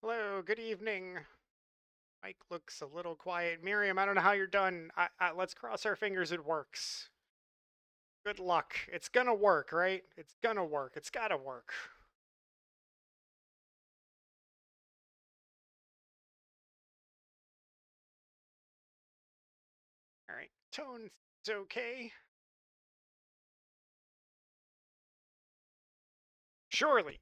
Hello, good evening. Mike looks a little quiet. Miriam, I don't know how you're done. Let's cross our fingers it works. Good luck. It's gonna work, right? It's gonna work. It's gotta work. All right, tone's okay. Shirley.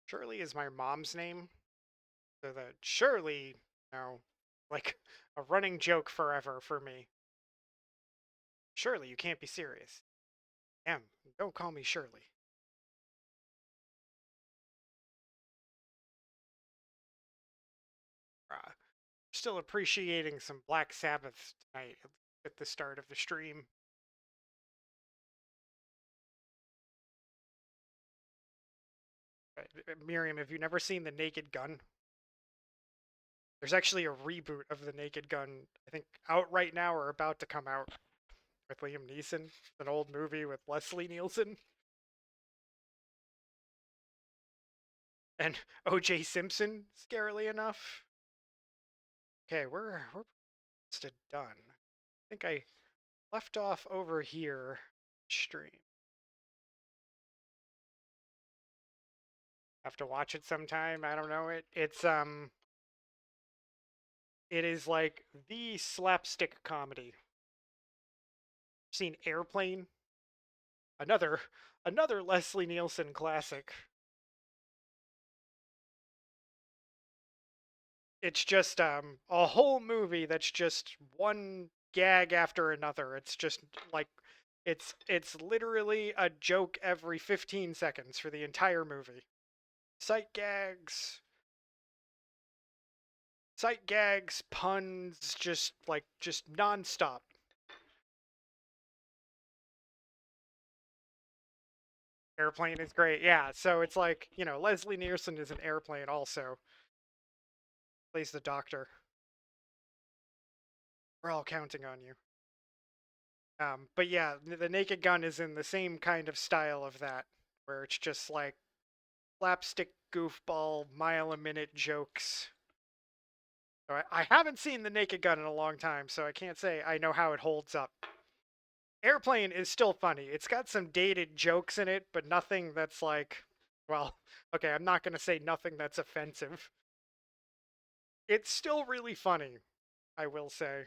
Shirley is my mom's name. So the Shirley, like a running joke forever for me. Shirley, you can't be serious. Don't call me Shirley. Still appreciating some Black Sabbath tonight at the start of the stream. Miriam, have you never seen The Naked Gun? There's actually a reboot of The Naked Gun, I think, out right now or about to come out with Liam Neeson. An old movie with Leslie Nielsen and O.J. Simpson, scarily enough. Okay, we're done. I think I left off over here. Stream. Have to watch it sometime. I don't know. It is like the slapstick comedy. Seen Airplane? Another another Leslie Nielsen classic. It's just a whole movie that's just one gag after another. It's just like it's literally a joke every 15 seconds for the entire movie. Sight gags, sight gags, puns, just nonstop. Airplane is great. Yeah, so it's like, Leslie Nielsen is an Airplane also. Plays the doctor. We're all counting on you. But yeah, the Naked Gun is in the same kind of style of that, where it's just like slapstick goofball mile a minute jokes. So I haven't seen the Naked Gun in a long time, so I can't say I know how it holds up. Airplane is still funny. It's got some dated jokes in it, but nothing that's like, well, okay, I'm not going to say nothing that's offensive. It's still really funny, I will say.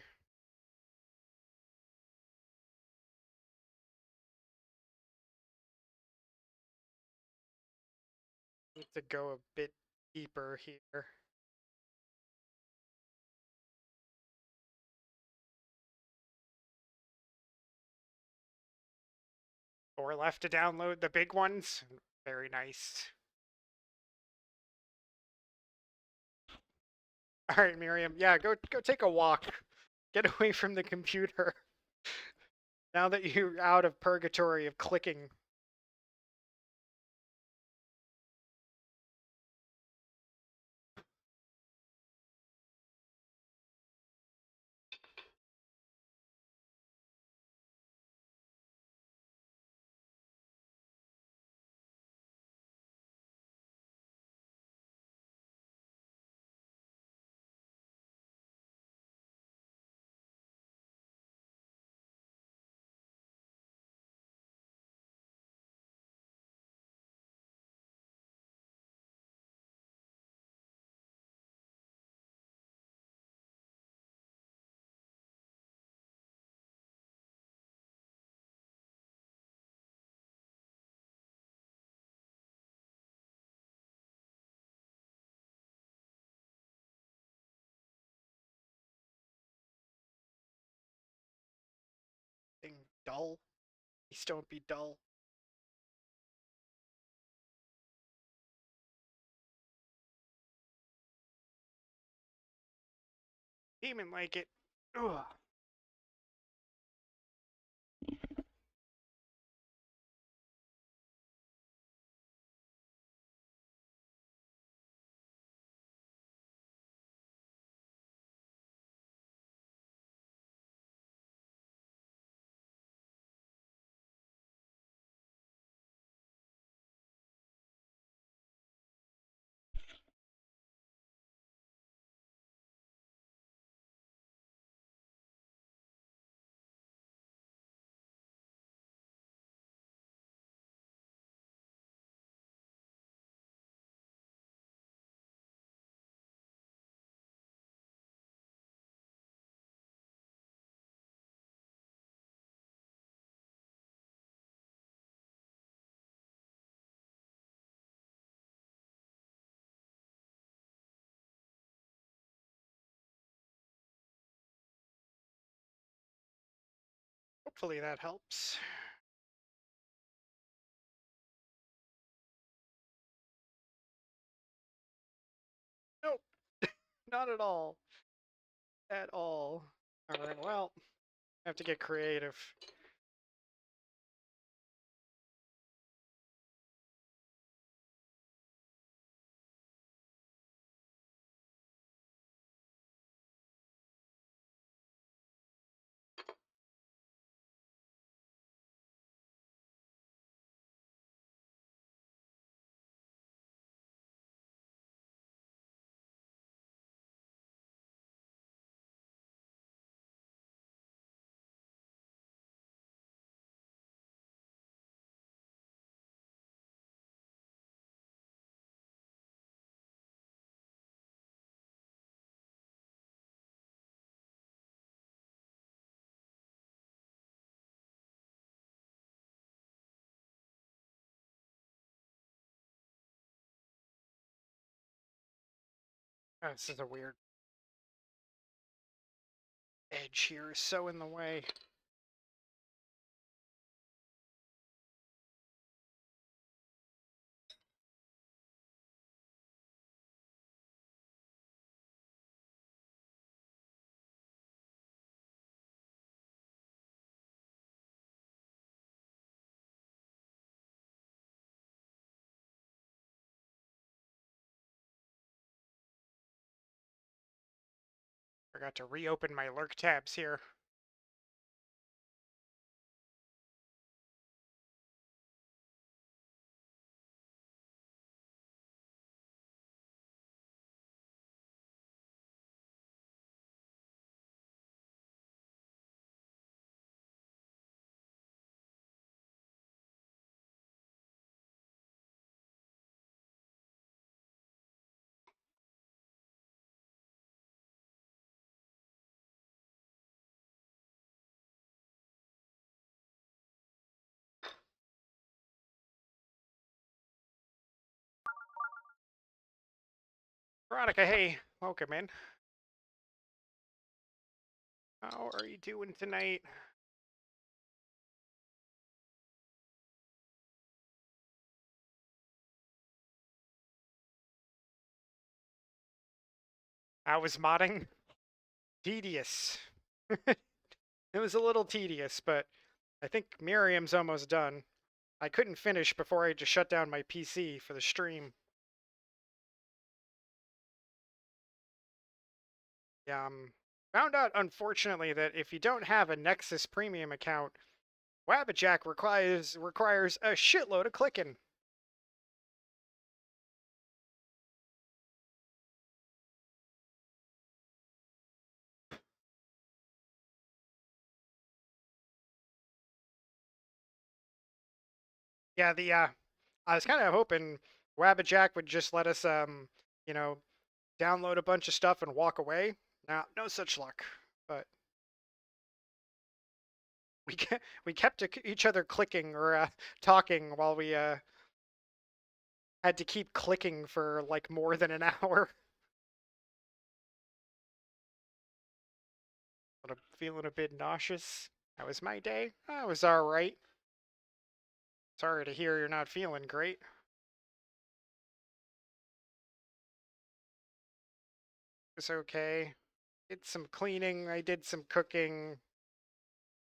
Need to go a bit deeper here. Or left to download the big ones. Very nice. All right, Miriam. Yeah, go take a walk. Get away from the computer. Now that you're out of purgatory of clicking. Being dull. Please don't be dull. Demon like it. Ugh. Hopefully that helps. Nope, not at all. At all. Alright, well, I have to get creative. Oh, this is a weird edge here, is so in the way. Forgot to reopen my lurk tabs here. Veronica, hey, welcome in. How are you doing tonight? I was modding. Tedious. It was a little tedious, but I think Miriam's almost done. I couldn't finish before I had to shut down my PC for the stream. Found out, unfortunately, that if you don't have a Nexus Premium account, Wabbajack requires a shitload of clicking. Yeah, I was kind of hoping Wabbajack would just let us, you know, download a bunch of stuff and walk away. No such luck. But we kept each other clicking or talking while we had to keep clicking for like more than an hour. But I'm feeling a bit nauseous. How was my day? I was all right. Sorry to hear you're not feeling great. It's okay. Did some cleaning. I did some cooking.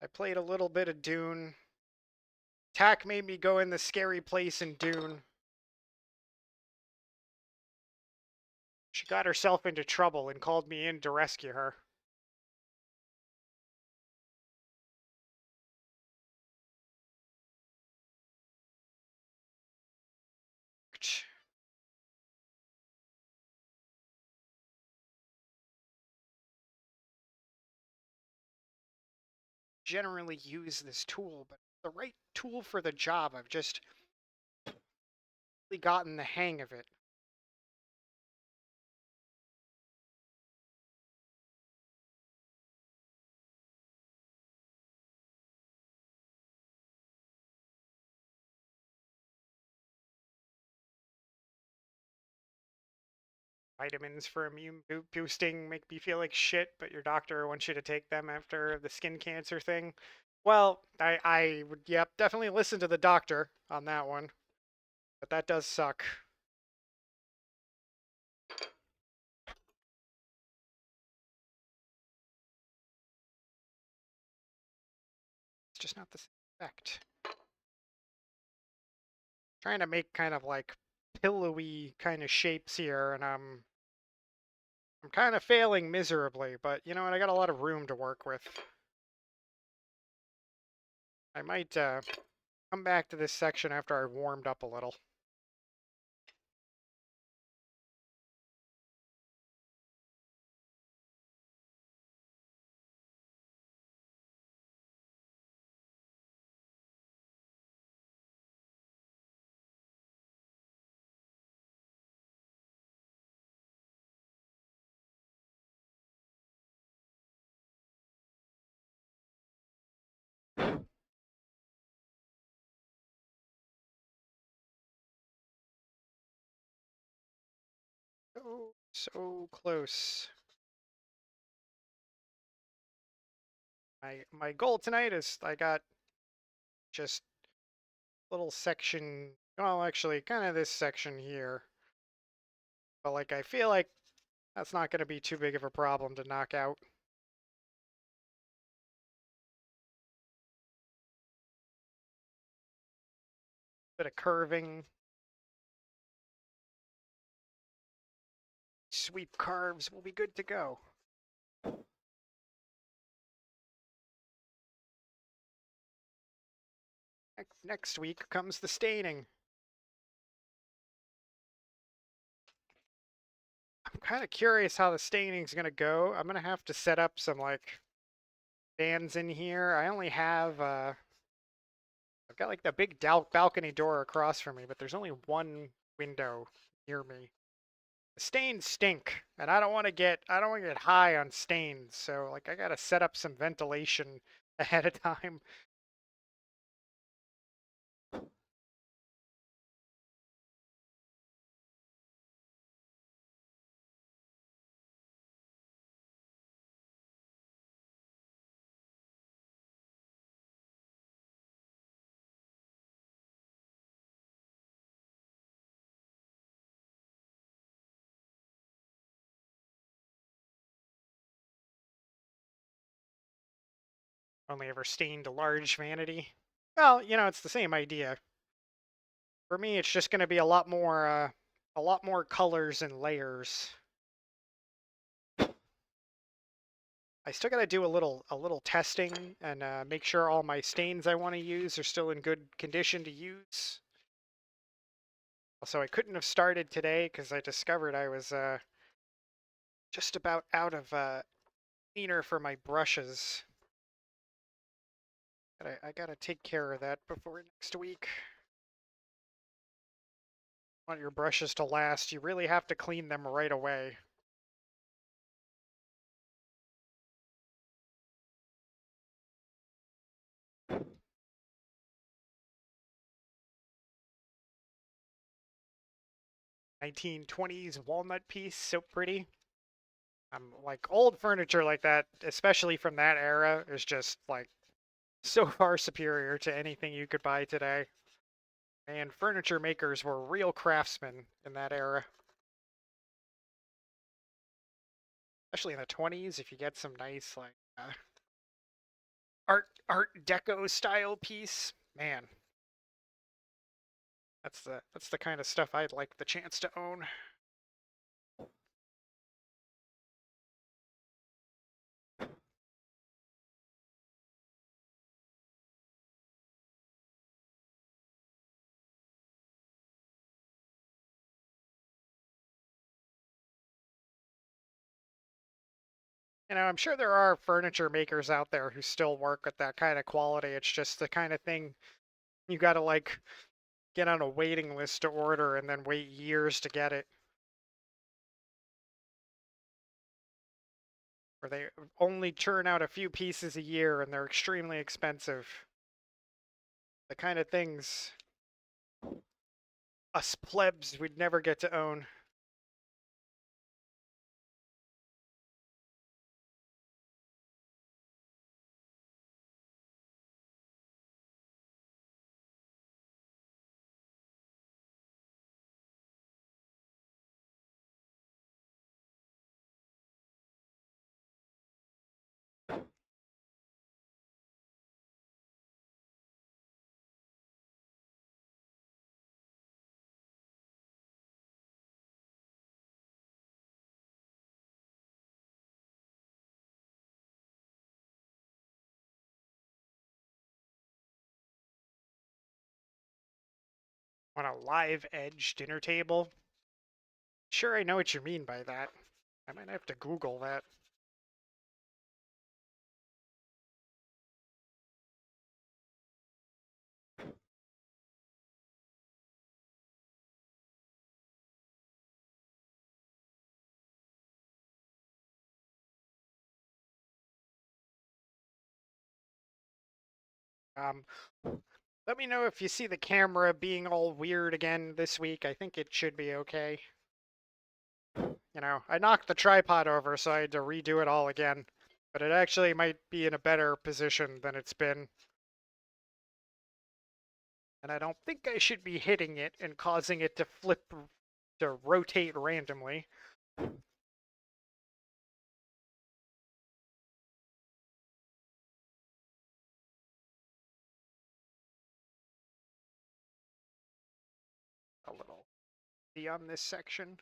I played a little bit of Dune. Tack made me go in the scary place in Dune. She got herself into trouble and called me in to rescue her. Generally use this tool, but the right tool for the job. I've just really gotten the hang of it. Vitamins for immune boosting make me feel like shit, but your doctor wants you to take them after the skin cancer thing. Well, I would, yep, definitely listen to the doctor on that one, but that does suck. It's just not the same effect. Trying to make kind of like pillowy kind of shapes here, and I'm kind of failing miserably, but you know what? I got a lot of room to work with. I might come back to this section after I've warmed up a little. So close. My goal tonight is I got just a little section, well, actually, kind of this section here. But like, I feel like that's not going to be too big of a problem to knock out. Bit of curving, sweep carves will be good to go. Next week comes the staining. I'm kind of curious how the staining's going to go. I'm going to have to set up some like fans in here. I only have I've got like the big balcony door across from me, but there's only one window near me. The stains stink, and I don't want to get high on stains. So like I got to set up some ventilation ahead of time. Only ever stained a large vanity. Well, you know, it's the same idea. For me, it's just going to be a lot more colors and layers. I still got to do a little testing and make sure all my stains I want to use are still in good condition to use. Also, I couldn't have started today because I discovered I was just about out of cleaner for my brushes. I gotta take care of that before next week. Want your brushes to last, you really have to clean them right away. '1920s walnut piece, so pretty. Like old furniture like that, especially from that era, is just like so far superior to anything you could buy today. And furniture makers were real craftsmen in that era. Especially in the 20s, if you get some nice like art deco style piece, man, that's the kind of stuff I'd like the chance to own. You know, I'm sure there are furniture makers out there who still work at that kind of quality. It's just the kind of thing you got to like get on a waiting list to order and then wait years to get it. Or they only churn out a few pieces a year and they're extremely expensive. The kind of things us plebs would never get to own. On a live edge dinner table? Sure, I know what you mean by that. I might have to Google that. Um, Let me know if you see the camera being all weird again this week. I think it should be okay. You know, I knocked the tripod over, so I had to redo it all again. But it actually might be in a better position than it's been. And I don't think I should be hitting it and causing it to to rotate randomly. A little beyond this section.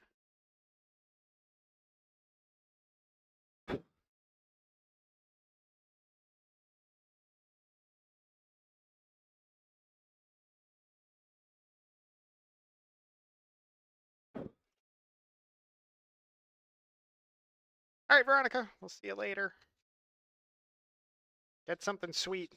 All right, Veronica, we'll see you later. Get something sweet.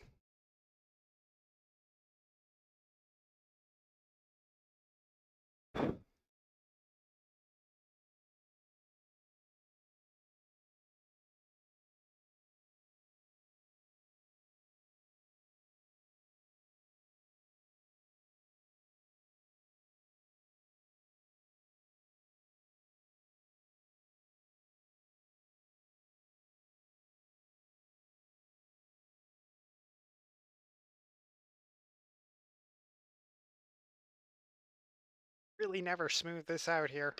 Really never smooth this out here.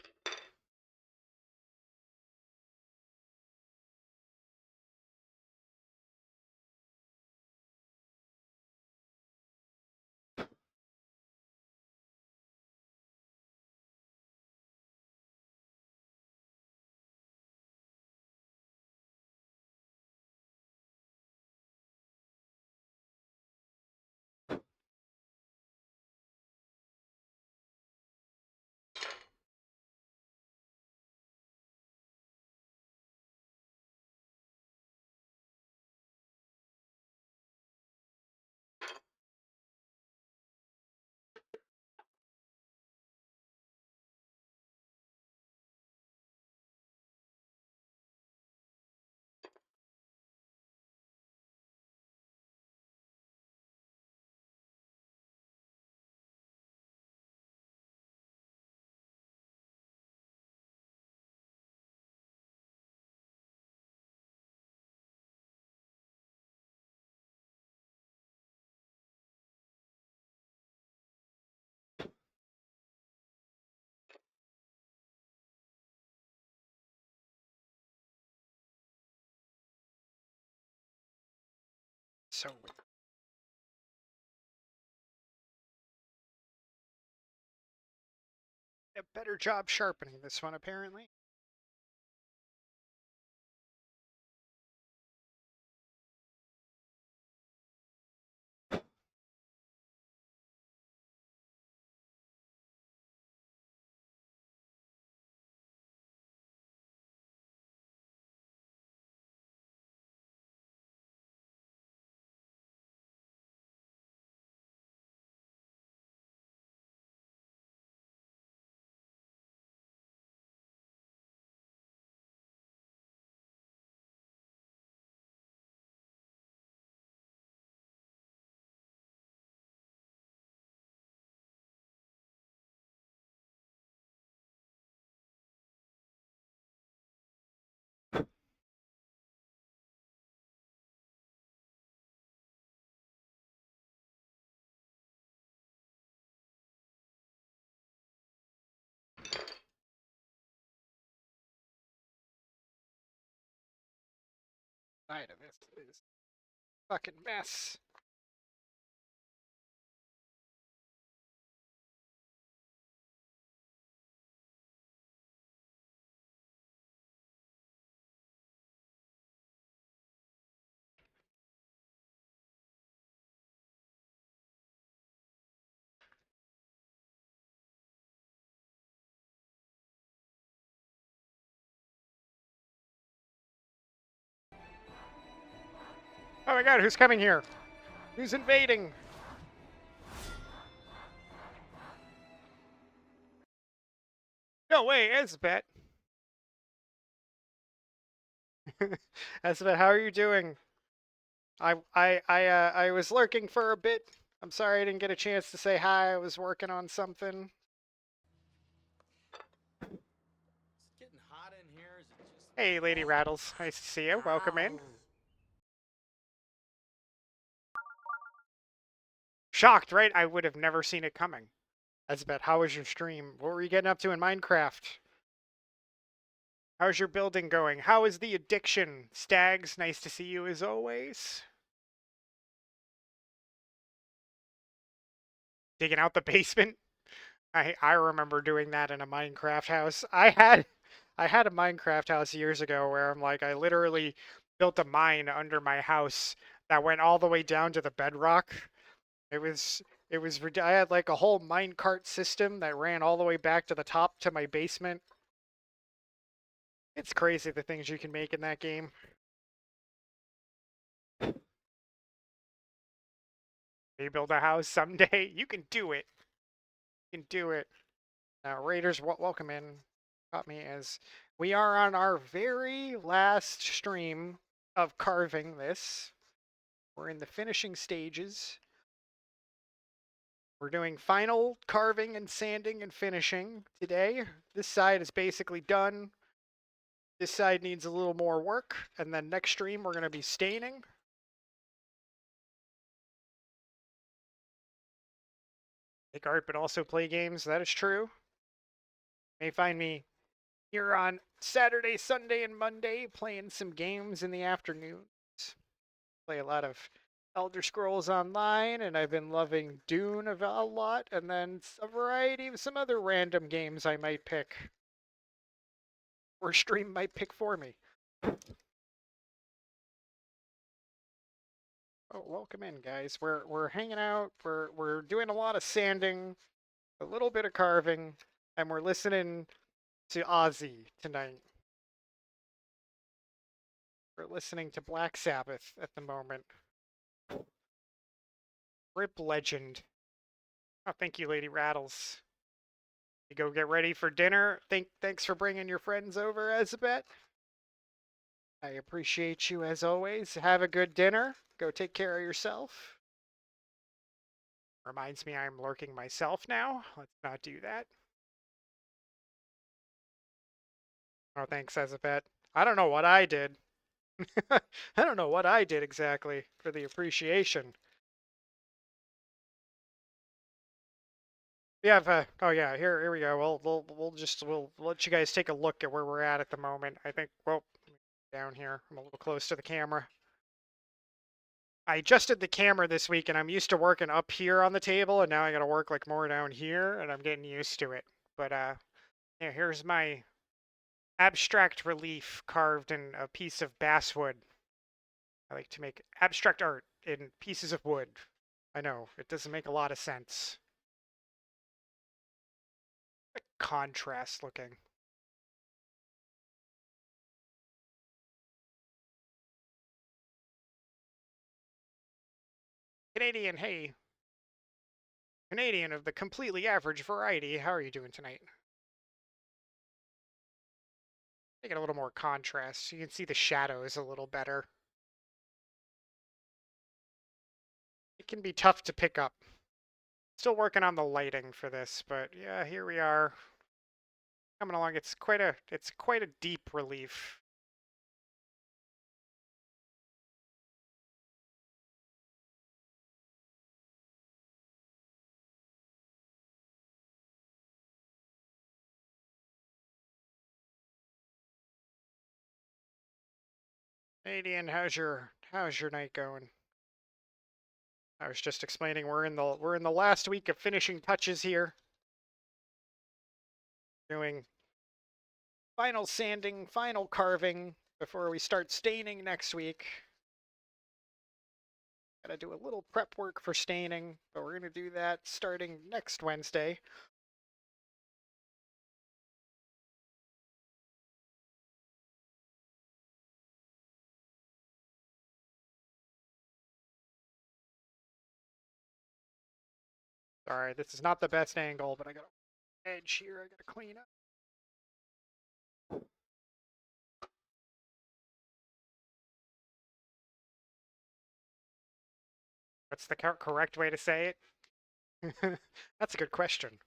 So a better job sharpening this one, apparently. Side of this is fucking mess. my god, who's coming here? Who's invading? No way, Esbet. Esbet, how are you doing? I was lurking for a bit. I'm sorry I didn't get a chance to say hi. I was working on something. It's getting hot in here. Is it just Hey, Lady Rattles. Nice to see you. Welcome in. Shocked, right? I would have never seen it coming. Esbet, how was your stream? What were you getting up to in Minecraft? How's your building going? How is the addiction? Stags, nice to see you as always. Digging out the basement? I remember doing that in a Minecraft house. I had a Minecraft house years ago where I'm like I literally built a mine under my house that went all the way down to the bedrock. It was I had like a whole minecart system that ran all the way back to the top to my basement. It's crazy the things you can make in that game. You build a house someday, you can do it. You can do it. Now, Raiders, welcome in. Got me as we are on our very last stream of carving this. We're in the finishing stages. We're doing final carving and sanding and finishing today. This side is basically done. This side needs a little more work. And then next stream, we're going to be staining. Make art, but also play games. That is true. You may find me here on Saturday, Sunday, and Monday playing some games in the afternoons. Play a lot of Elder Scrolls Online, and I've been loving Dune a lot, and then a variety of some other random games I might pick, or stream might pick for me. Oh, welcome in, guys. We're hanging out. We're doing a lot of sanding, a little bit of carving, and we're listening to Ozzy tonight. We're listening to Black Sabbath at the moment. Rip Legend. Oh, thank you, Lady Rattles. You go get ready for dinner. Thanks for bringing your friends over, Elizabeth. I appreciate you as always. Have a good dinner. Go take care of yourself. Reminds me I'm lurking myself now. Let's not do that. Oh, thanks, Elizabeth. I don't know what I did. I don't know what I did exactly for the appreciation. Yeah. Oh yeah. Here we go. We'll let you guys take a look at where we're at the moment. I think. Well, down here. I'm a little close to the camera. I adjusted the camera this week, and I'm used to working up here on the table, and now I got to work like more down here, and I'm getting used to it. But yeah, here's my abstract relief carved in a piece of basswood. I like to make abstract art in pieces of wood. I know it doesn't make a lot of sense. Contrast looking. Canadian, hey. Canadian of the completely average variety. How are you doing tonight? Make it a little more contrast so you can see the shadows a little better. It can be tough to pick up. Still working on the lighting for this, but yeah, here we are. Coming along. It's quite a deep relief. Canadian, how's your night going? I was just explaining we're in the last week of finishing touches here. Doing final sanding, final carving before we start staining next week. Gotta do a little prep work for staining, but we're gonna do that starting next Wednesday. Sorry, this is not the best angle, but I got an edge here I gotta clean up. What's the correct way to say it? That's a good question.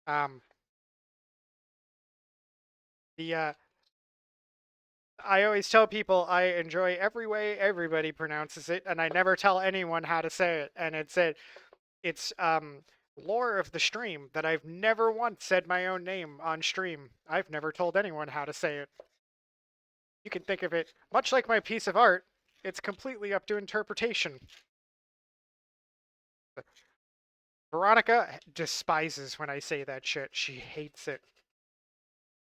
Um, the I always tell people I enjoy every way everybody pronounces it, and I never tell anyone how to say it. And it's lore of the stream that I've never once said my own name on stream. I've never told anyone how to say it. You can think of it much like my piece of art. It's completely up to interpretation. Veronica despises when I say that shit. She hates it.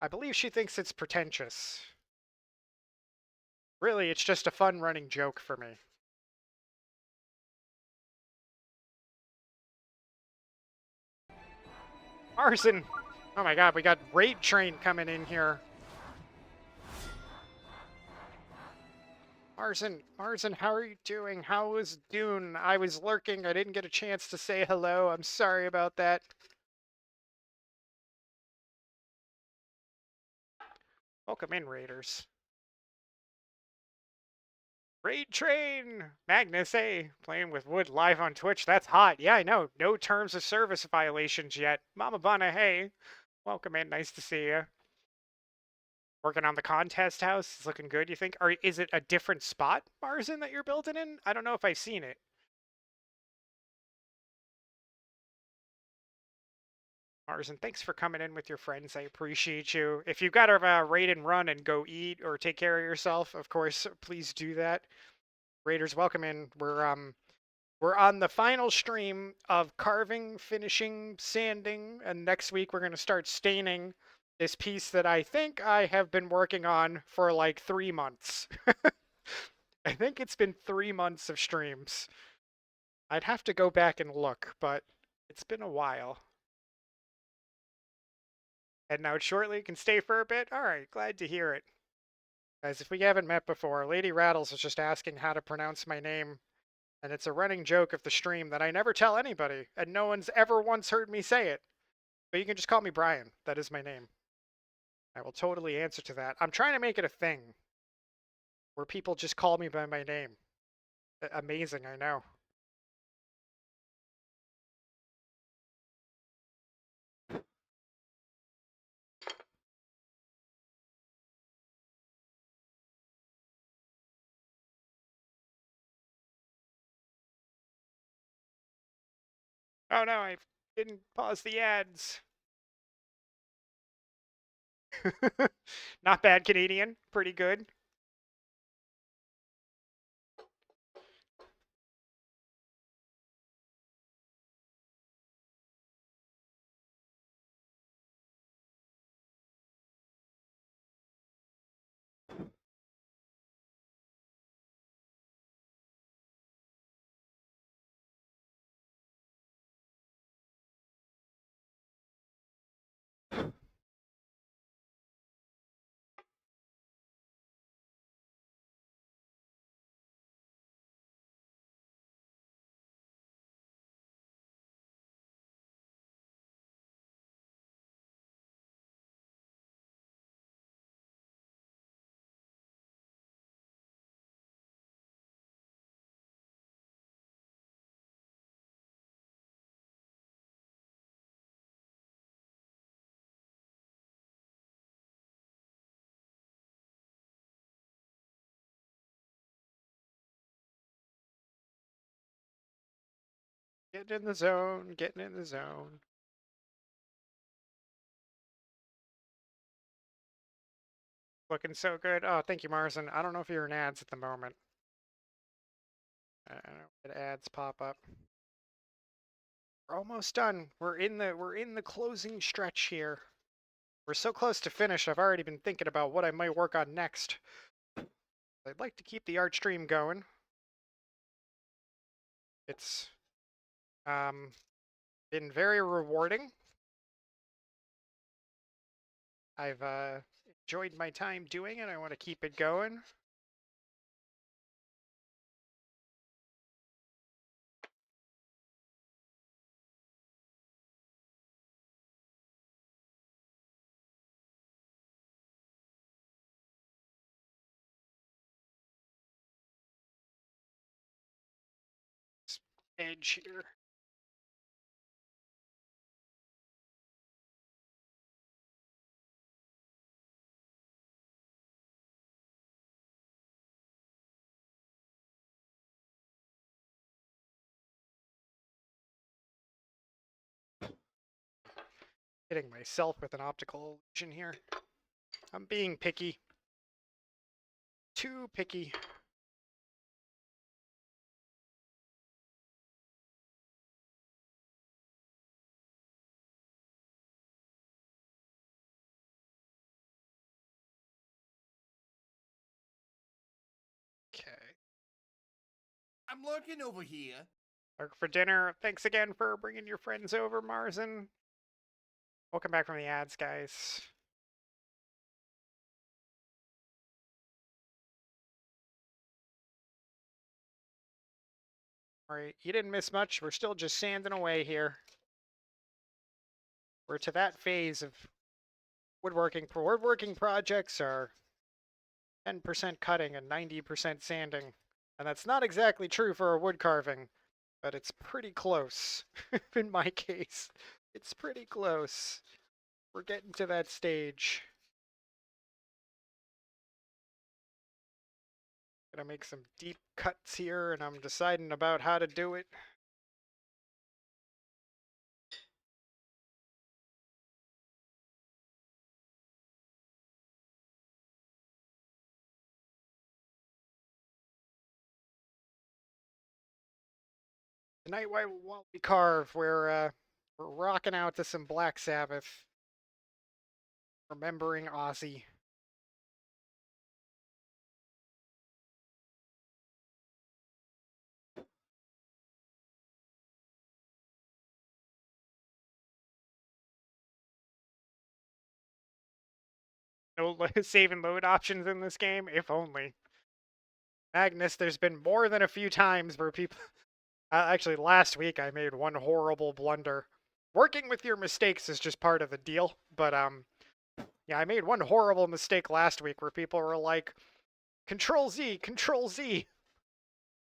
I believe she thinks it's pretentious. Really, it's just a fun running joke for me. Arson! Oh my god, we got Raid Train coming in here. Marzen, how are you doing? How was Dune? I was lurking. I didn't get a chance to say hello. I'm sorry about that. Welcome in, Raiders. Raid Train! Magnus, hey, playing with Wood live on Twitch. That's hot. Yeah, I know. No terms of service violations yet. Mama Bunna, hey. Welcome in. Nice to see you. Working on the contest house. It's looking good, you think? Or is it a different spot, Marzen, that you're building in? I don't know if I've seen it. Marzen, thanks for coming in with your friends. I appreciate you. If you've got to raid and run and go eat or take care of yourself, of course, please do that. Raiders, welcome in. We're on the final stream of carving, finishing, sanding, and next week we're going to start staining this piece that I think I have been working on for like 3 months. I think it's been 3 months of streams. I'd have to go back and look, but it's been a while. Heading out shortly, can stay for a bit? Alright, glad to hear it. Guys, if we haven't met before, Lady Rattles is just asking how to pronounce my name, and it's a running joke of the stream that I never tell anybody, and no one's ever once heard me say it. But you can just call me Brian. That is my name. I will totally answer to that. I'm trying to make it a thing where people just call me by my name. Amazing, I know. Oh no, I didn't pause the ads. Not bad, Canadian. Pretty good. Getting in the zone, getting in the zone. Looking so good. Oh, thank you, Marzen. I don't know if you're in ads at the moment. I don't know if ads pop up. We're almost done. We're in the closing stretch here. We're so close to finish. I've already been thinking about what I might work on next. I'd like to keep the art stream going. It's been very rewarding. I've enjoyed my time doing it. I want to keep it going. edge here. Hitting myself with an optical illusion here. I'm being picky. Too picky. Okay. I'm lurking over here. Lurk for dinner. Thanks again for bringing your friends over, Marzen. Welcome back from the ads, guys. Alright, you didn't miss much. We're still just sanding away here. We're to that phase of woodworking. Woodworking projects are 10% cutting and 90% sanding. And that's not exactly true for a wood carving, but it's pretty close. In my case, it's pretty close. We're getting to that stage. Gonna make some deep cuts here, and I'm deciding about how to do it. Tonight, while we carve, we're rocking out to some Black Sabbath, remembering Ozzy. No save and load options in this game, if only. Magnus, there's been more than a few times where people. Actually, last week I made one horrible blunder. Working with your mistakes is just part of the deal, but yeah, I made one horrible mistake last week where people were like, Control Z, Control Z.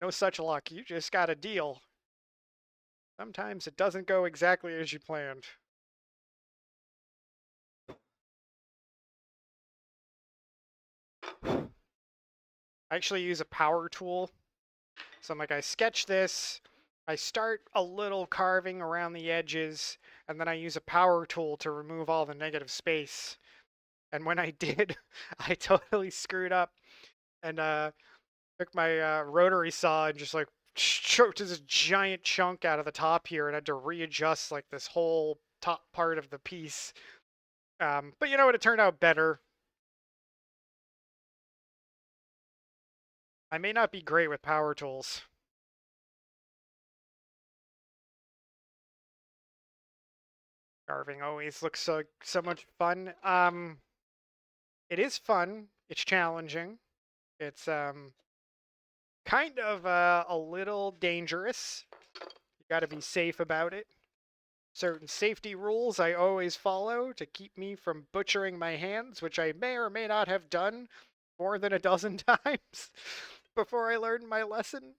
No such luck. You just got a deal. Sometimes it doesn't go exactly as you planned. I actually use a power tool. So I'm like, I sketch this, I start a little carving around the edges, and then I use a power tool to remove all the negative space. And when I did, I totally screwed up and took my rotary saw and just like choked this giant chunk out of the top here and had to readjust like this whole top part of the piece. But you know what? It turned out better. I may not be great with power tools. Carving always looks so much fun. It is fun. It's challenging. It's kind of a little dangerous. You got to be safe about it. Certain safety rules I always follow to keep me from butchering my hands, which I may or may not have done more than a dozen times before I learned my lesson.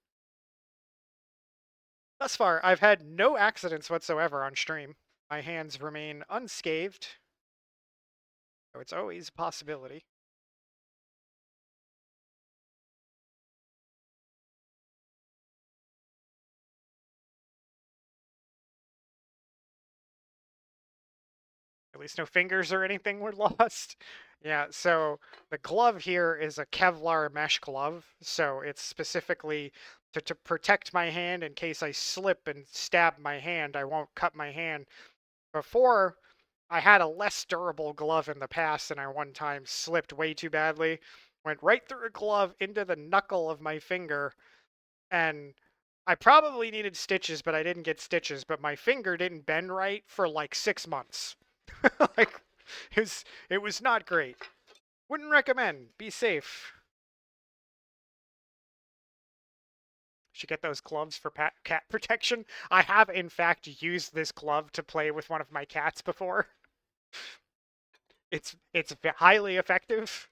Thus far, I've had no accidents whatsoever on stream. My hands remain unscathed, so it's always a possibility. At least no fingers or anything were lost. Yeah, so the glove here is a Kevlar mesh glove, so it's specifically to protect my hand in case I slip and stab my hand. I won't cut my hand. Before, I had a less durable glove in the past, and I one time slipped way too badly, went right through a glove into the knuckle of my finger, and I probably needed stitches, but I didn't get stitches, but my finger didn't bend right for like 6 months. Like, it was not great. Wouldn't recommend. Be safe. Should get those gloves for cat protection. I have, in fact, used this glove to play with one of my cats before. It's highly effective.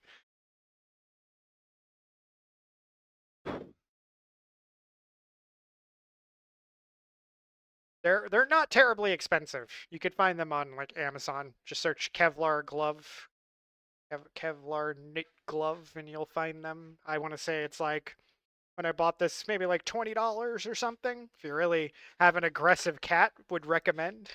They're not terribly expensive. You could find them on like Amazon. Just search Kevlar glove, Kevlar knit glove, and you'll find them. I want to say it's like when I bought this, maybe like $20 or something. If you really have an aggressive cat, would recommend.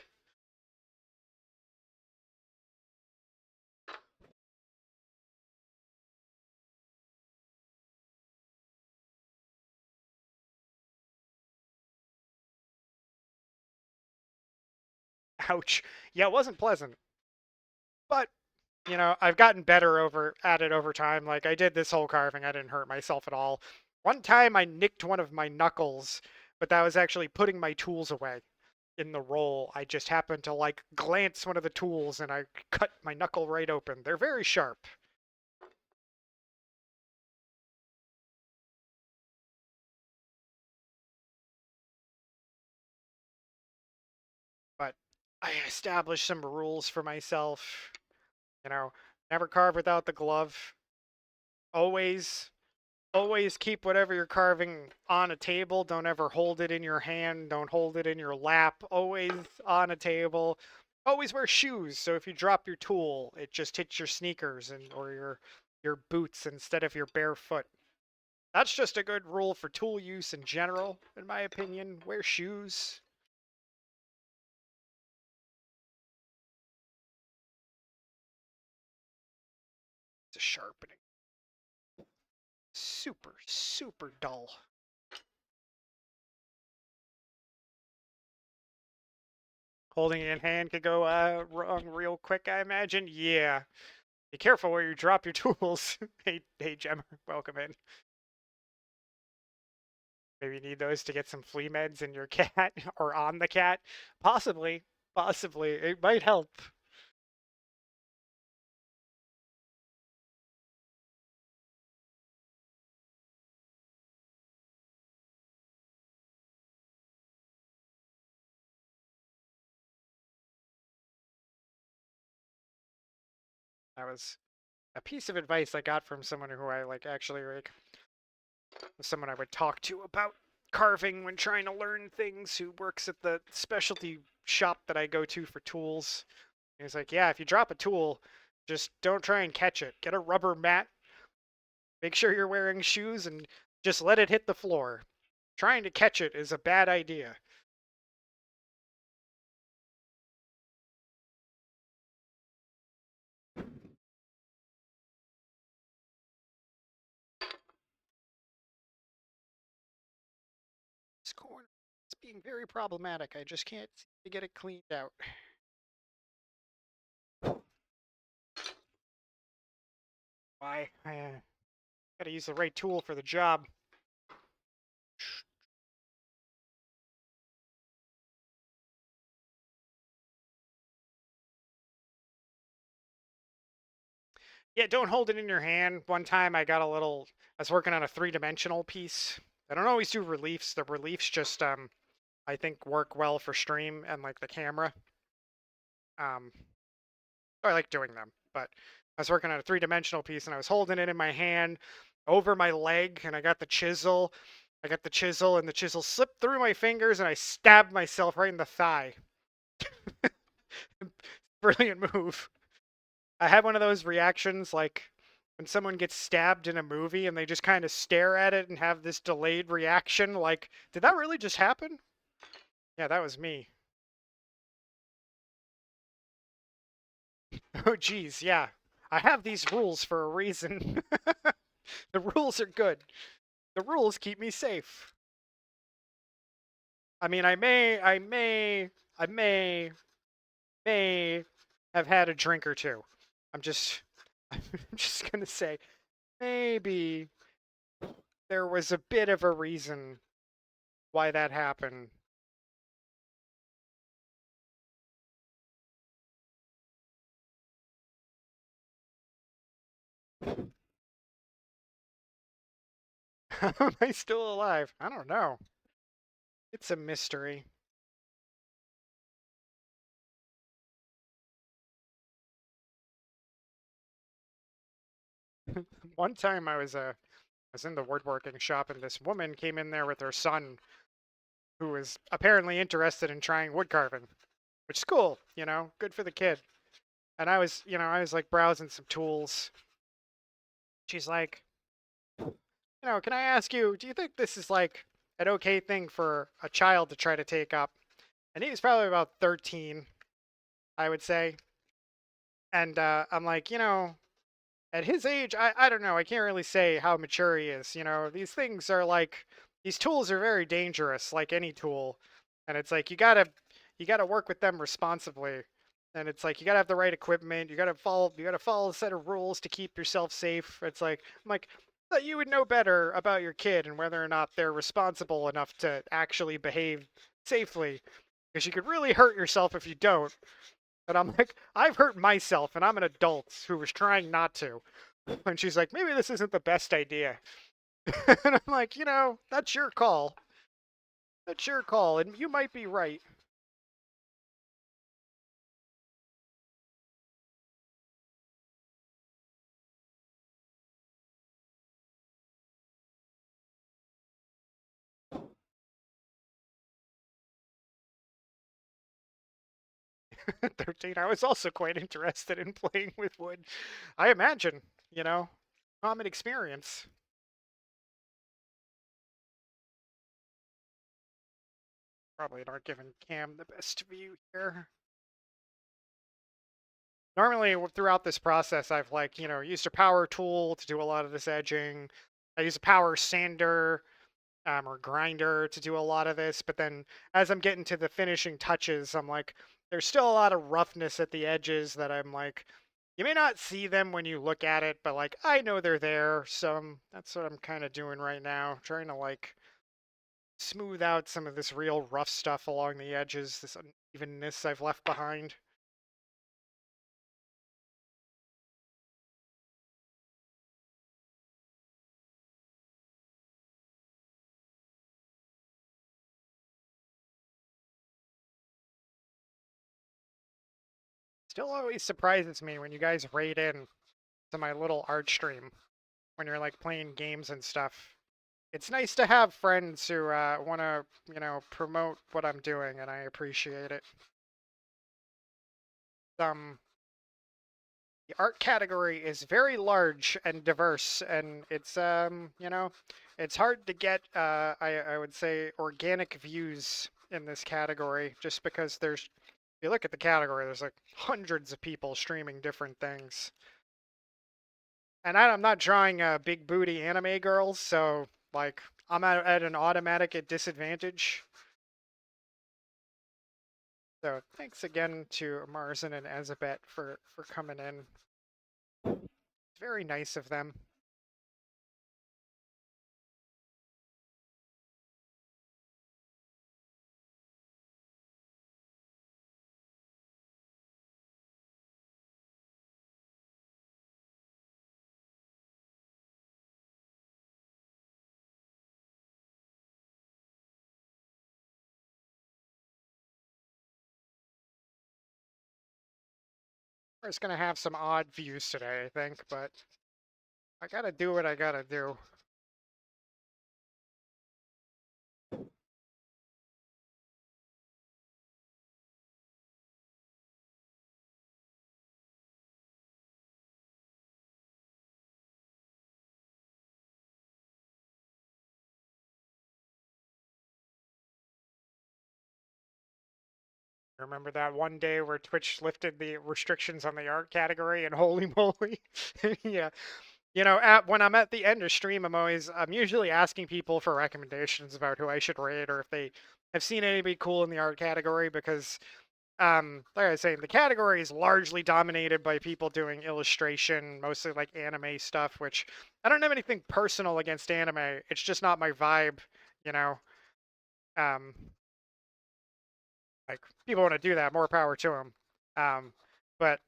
Ouch. Yeah, it wasn't pleasant, but I've gotten better at it over time. Like I did this whole carving, I didn't hurt myself at all. One time I nicked one of my knuckles, but that was actually putting my tools away in the roll. I just happened to like glance one of the tools and I cut my knuckle right open. They're very sharp. But I established some rules for myself. You know, never carve without the glove. Always always keep whatever you're carving on a table. Don't ever hold it in your hand. Don't hold it in your lap. Always on a table. Always wear shoes. So if you drop your tool, it just hits your sneakers and or your boots instead of your bare foot. That's just a good rule for tool use in general, in my opinion. Wear shoes. It's a sharpening. Super, super dull. Holding it in hand could go wrong real quick, I imagine. Yeah. Be careful where you drop your tools. Hey, Gemma, welcome in. Maybe you need those to get some flea meds in your cat or on the cat. Possibly, possibly. It might help. That was a piece of advice I got from someone who I like actually like someone I would talk to about carving when trying to learn things who works at the specialty shop that I go to for tools. He's like, yeah, if you drop a tool, just don't try and catch it. Get a rubber mat. Make sure you're wearing shoes and just let it hit the floor. Trying to catch it is a bad idea. This corner is being very problematic. I just can't seem to get it cleaned out. Why? I gotta use the right tool for the job. Yeah, don't hold it in your hand. One time I was working on a three-dimensional piece. I don't always do reliefs. The reliefs just, I think work well for stream and like the camera. Um, I like doing them, but I was working on a three-dimensional piece and I was holding it in my hand over my leg and I got the chisel. I got the chisel and the chisel slipped through my fingers and I stabbed myself right in the thigh. Brilliant move. I had one of those reactions like when someone gets stabbed in a movie and they just kind of stare at it and have this delayed reaction like, did that really just happen? Yeah, that was me. Oh, geez, yeah. I have these rules for a reason. The rules are good. The rules keep me safe. I mean, I may have had a drink or two. I'm just, I'm just gonna say, maybe there was a bit of a reason why that happened. How am I still alive? I don't know. It's a mystery. One time I was in the woodworking shop and this woman came in there with her son who was apparently interested in trying wood carving, which is cool, good for the kid. And I was like browsing some tools. She's like, can I ask you, do you think this is like an okay thing for a child to try to take up? And he was probably about 13, I would say. And I'm like, at his age, I don't know. I can't really say how mature he is. These things are like, these tools are very dangerous, like any tool. And it's like, you gotta work with them responsibly. And it's like, you gotta have the right equipment. You gotta follow a set of rules to keep yourself safe. I'm like, that you would know better about your kid and whether or not they're responsible enough to actually behave safely. Because you could really hurt yourself if you don't. And I'm like, I've hurt myself, and I'm an adult who was trying not to. And she's like, maybe this isn't the best idea. And I'm like, that's your call. That's your call, and you might be right. 13, I was also quite interested in playing with wood. I imagine, common experience. Probably not giving Cam the best view here. Normally, throughout this process, I've used a power tool to do a lot of this edging. I use a power sander or grinder to do a lot of this. But then as I'm getting to the finishing touches, I'm like, there's still a lot of roughness at the edges that I'm like, you may not see them when you look at it, but like I know they're there. So that's what I'm kind of doing right now, trying to like smooth out some of this real rough stuff along the edges, this unevenness I've left behind. Still always surprises me when you guys raid in to my little art stream when you're like playing games and stuff. It's nice to have friends who want to, promote what I'm doing, and I appreciate it. The art category is very large and diverse, and it's hard to get, I would say, organic views in this category, just because if you look at the category, there's like hundreds of people streaming different things. And I'm not drawing big booty anime girls, so like I'm at an automatic disadvantage. So thanks again to Marzen and Ezabet for coming in. It's very nice of them. We're just gonna have some odd views today, I think, but I gotta do what I gotta do. Remember that one day where Twitch lifted the restrictions on the art category, and holy moly. Yeah. When I'm at the end of stream, I'm usually asking people for recommendations about who I should raid or if they have seen anybody cool in the art category, because like I was saying, the category is largely dominated by people doing illustration, mostly like anime stuff, which I don't have anything personal against anime. It's just not my vibe, you know. Um, like people want to do that, more power to them. But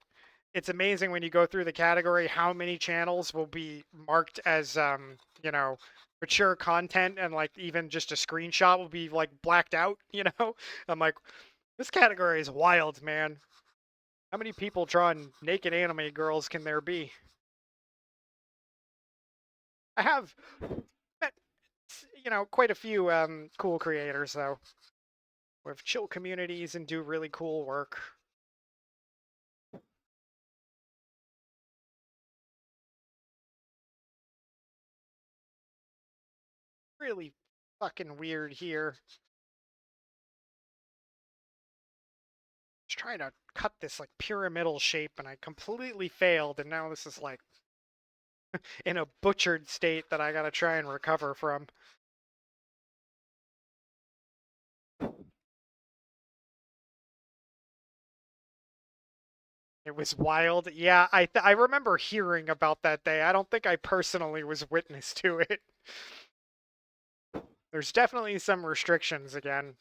it's amazing when you go through the category how many channels will be marked as mature content, and like even just a screenshot will be like blacked out. I'm like, this category is wild, man. How many people drawing naked anime girls can there be? I have met quite a few cool creators though, with chill communities and do really cool work. Really fucking weird here. Just trying to cut this like pyramidal shape and I completely failed, and now this is like in a butchered state that I gotta try and recover from. It was wild. Yeah, I remember hearing about that day. I don't think I personally was witness to it. There's definitely some restrictions again.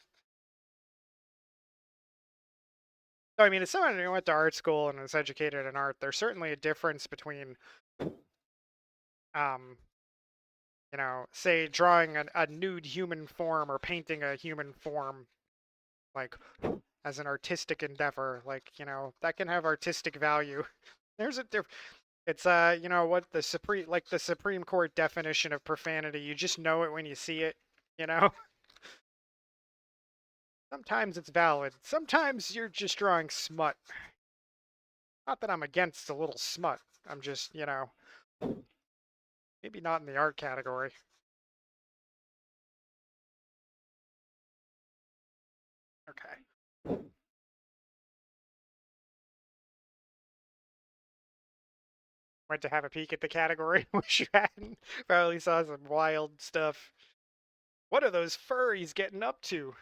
So, I mean, as someone who went to art school and was educated in art, there's certainly a difference between, um, say drawing a nude human form or painting a human form, like as an artistic endeavor. Like, that can have artistic value. There's a It's what the Supreme Court definition of profanity. You just know it when you see it, you know? Sometimes it's valid. Sometimes you're just drawing smut. Not that I'm against a little smut. I'm just, maybe not in the art category. Okay. Went to have a peek at the category. Wish you hadn't. Probably saw some wild stuff. What are those furries getting up to?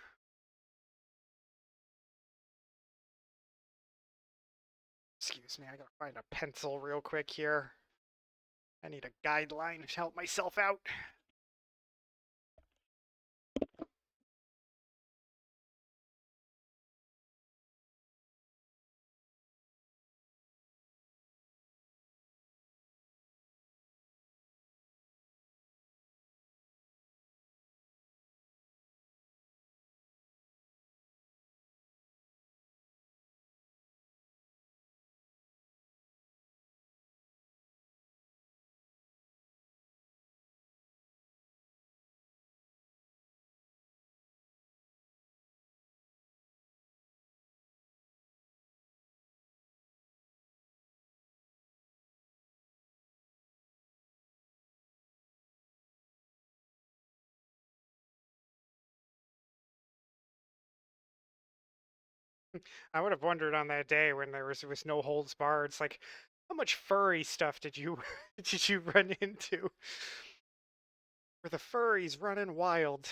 Excuse me, I gotta find a pencil real quick here. I need a guideline to help myself out. I would have wondered on that day when there was no holds barred. It's like, how much furry stuff did you did you run into? Were the furries running wild?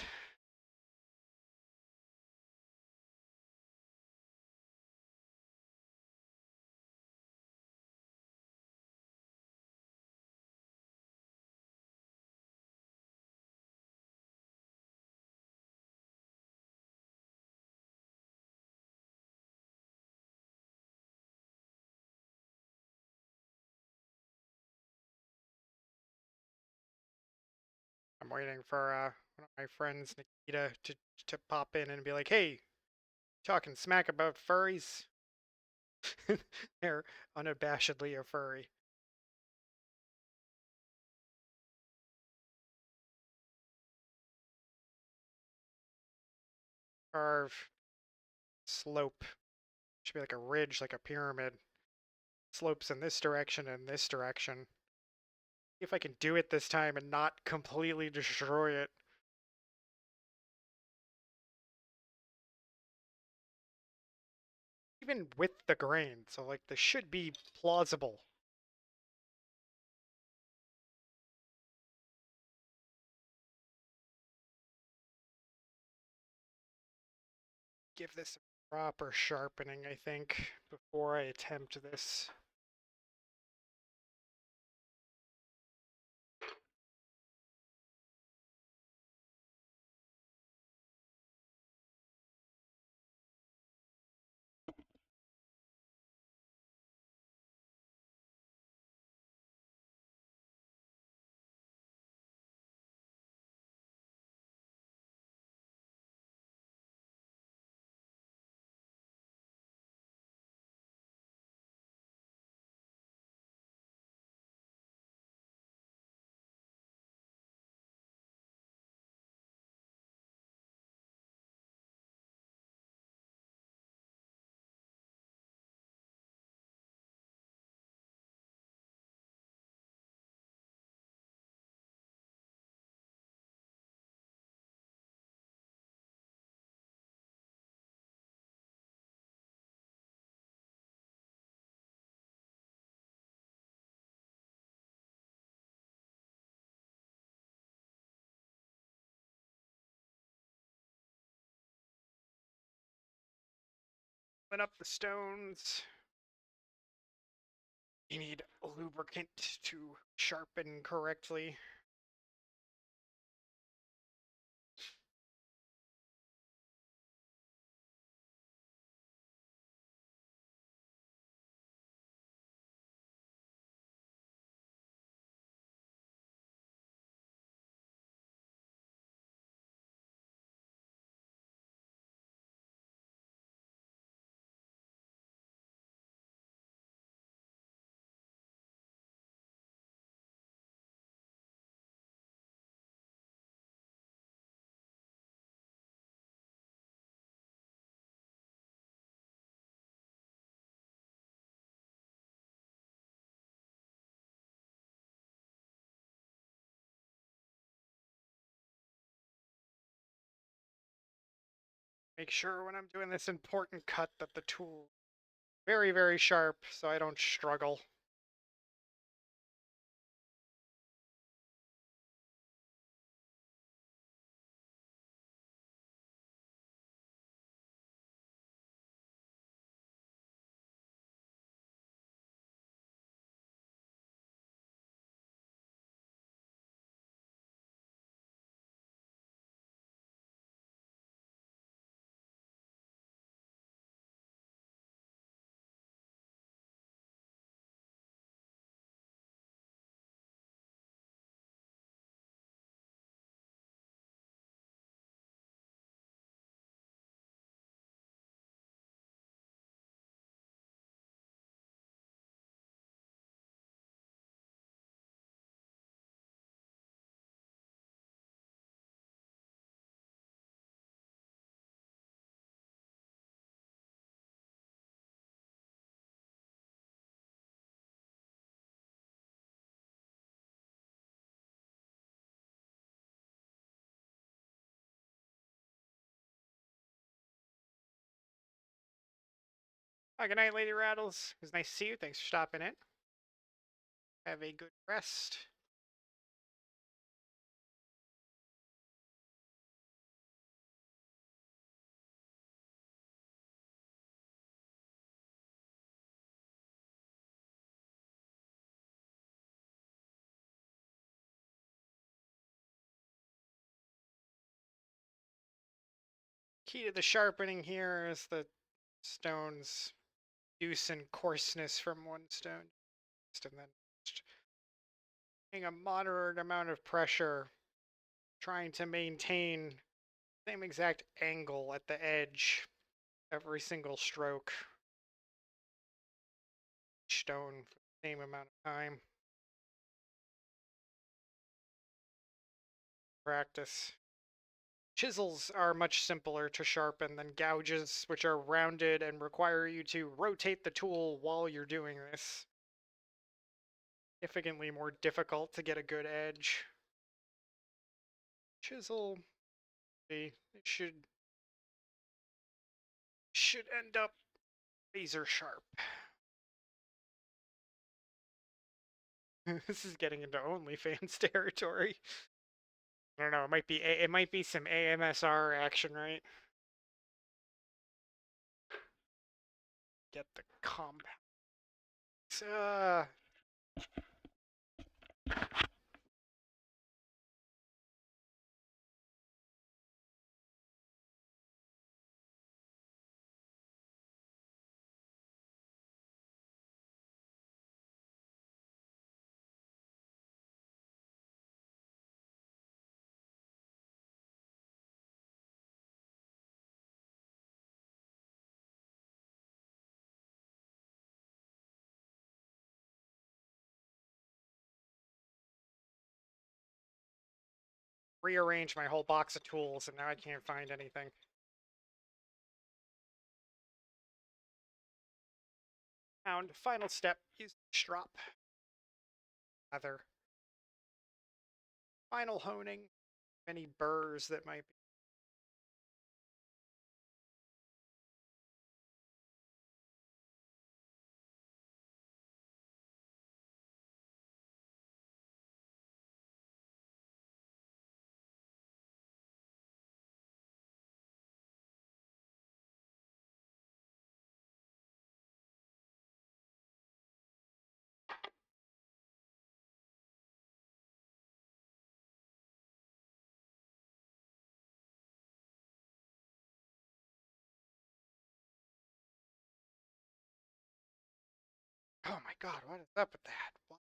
I'm waiting for one of my friends, Nikita, to pop in and be like, "Hey, talking smack about furries." They're unabashedly a furry. Carve slope. Should be like a ridge, like a pyramid. Slopes in this direction and this direction. See if I can do it this time and not completely destroy it. Even with the grain, so like this should be plausible. Give this a proper sharpening, I think, before I attempt this. Open up the stones. You need lubricant to sharpen correctly. Make sure when I'm doing this important cut that the tool is very, very sharp so I don't struggle. Hi, good night, Lady Rattles. It was nice to see you. Thanks for stopping in. Have a good rest. Key to the sharpening here is the stones reducing coarseness from one stone, and then just a moderate amount of pressure, trying to maintain the same exact angle at the edge every single stroke. Each stone for the same amount of time. Practice. Chisels are much simpler to sharpen than gouges, which are rounded and require you to rotate the tool while you're doing this. Significantly more difficult to get a good edge. Chisel, it should end up razor sharp. This is getting into OnlyFans territory. I don't know. It might be some AMSR action, right? Get the compound. Rearrange my whole box of tools, and now I can't find anything. Found final step. Use strop. Other final honing. Any burrs that might be. Oh my god, what is up with that? What?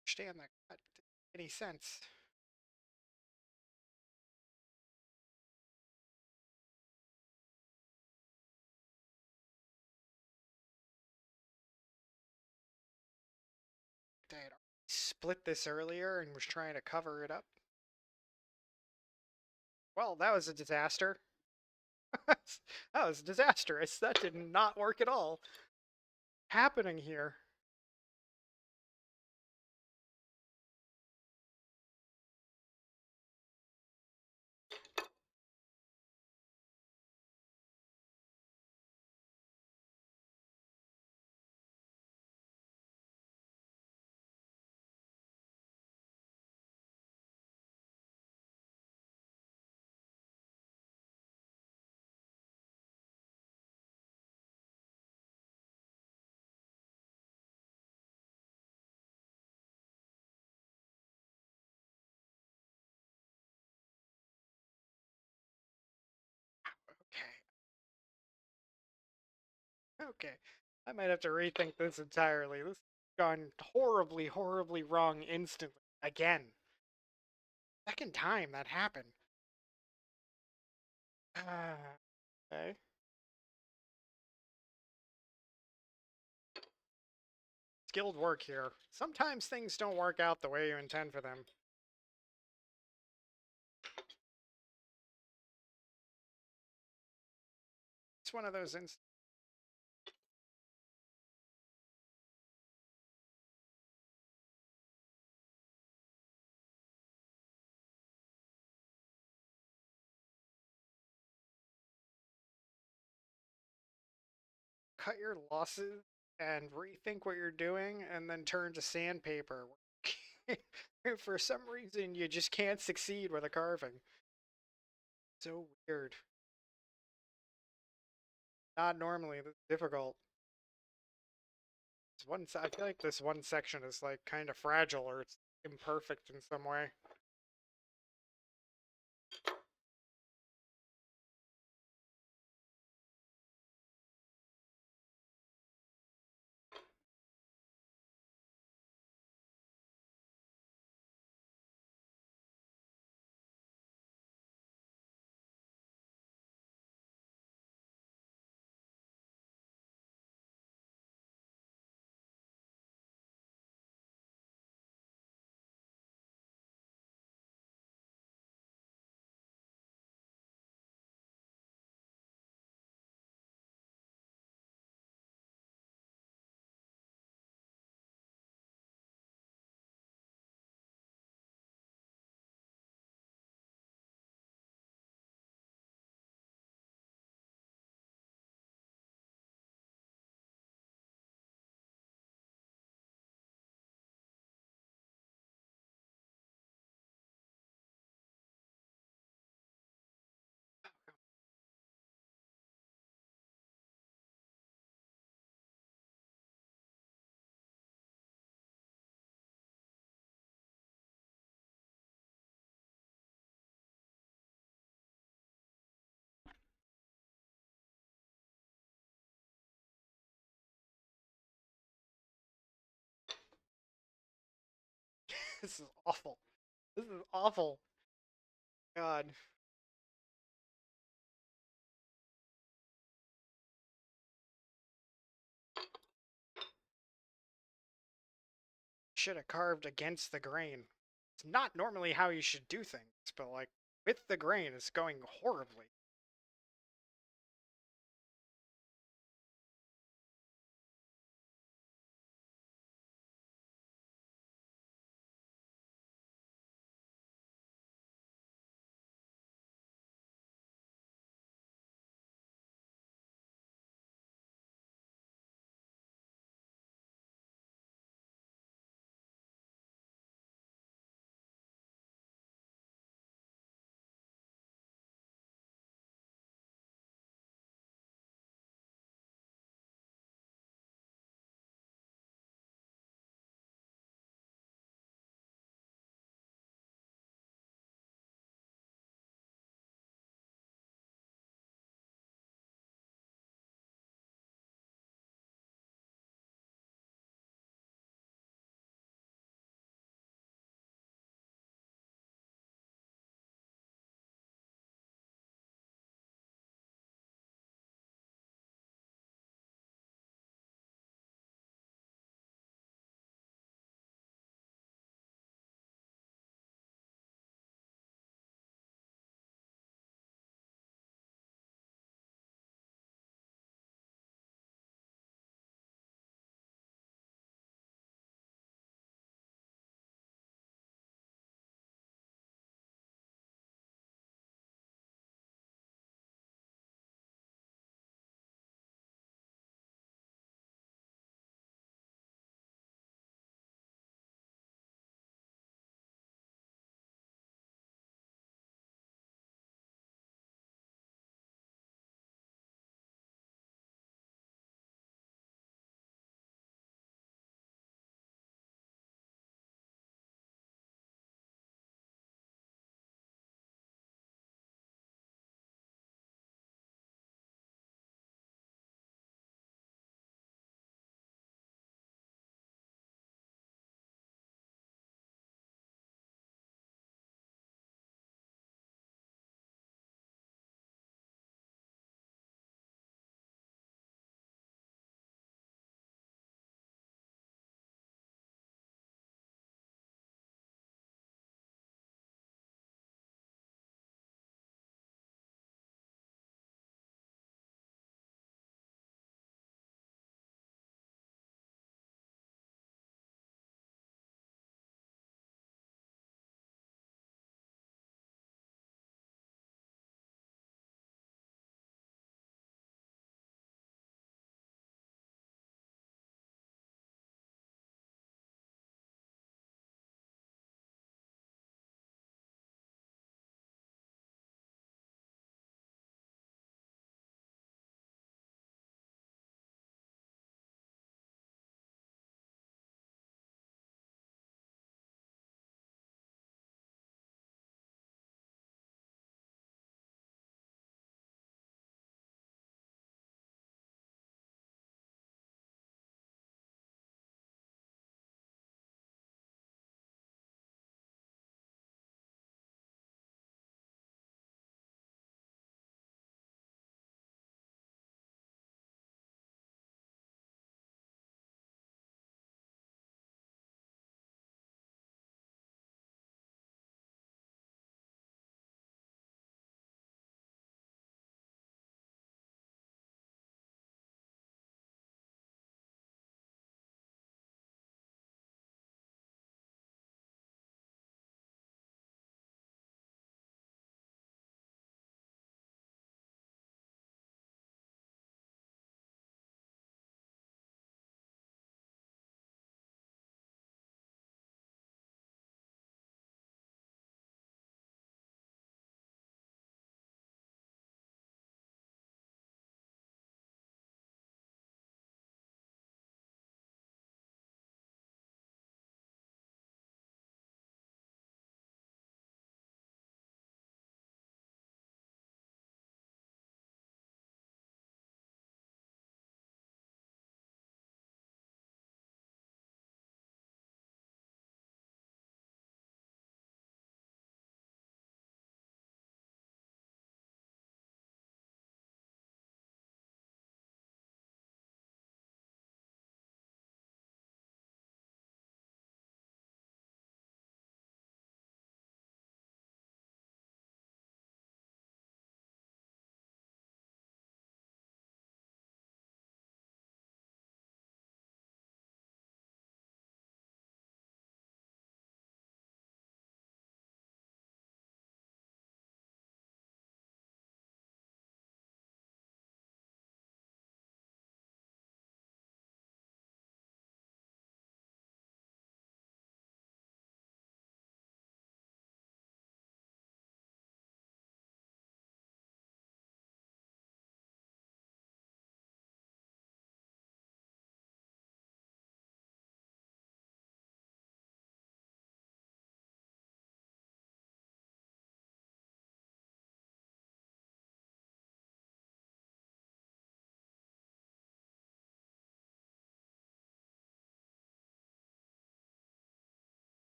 Understand that? That didn't make any sense. They had split this earlier and was trying to cover it up. Well, that was a disaster. That was disastrous. That did not work at all. Happening here. Okay. Okay. I might have to rethink this entirely. This has gone horribly, horribly wrong instantly. Again. Second time that happened. Okay. Skilled work here. Sometimes things don't work out the way you intend for them. It's one of those instances. Cut your losses and rethink what you're doing and then turn to sandpaper. For some reason, you just can't succeed with a carving. So weird. Not normally this difficult. I feel like this one section is like kind of fragile or it's imperfect in some way. This is awful. This is awful. God. Should have carved against the grain. It's not normally how you should do things, but like with the grain, it's going horribly.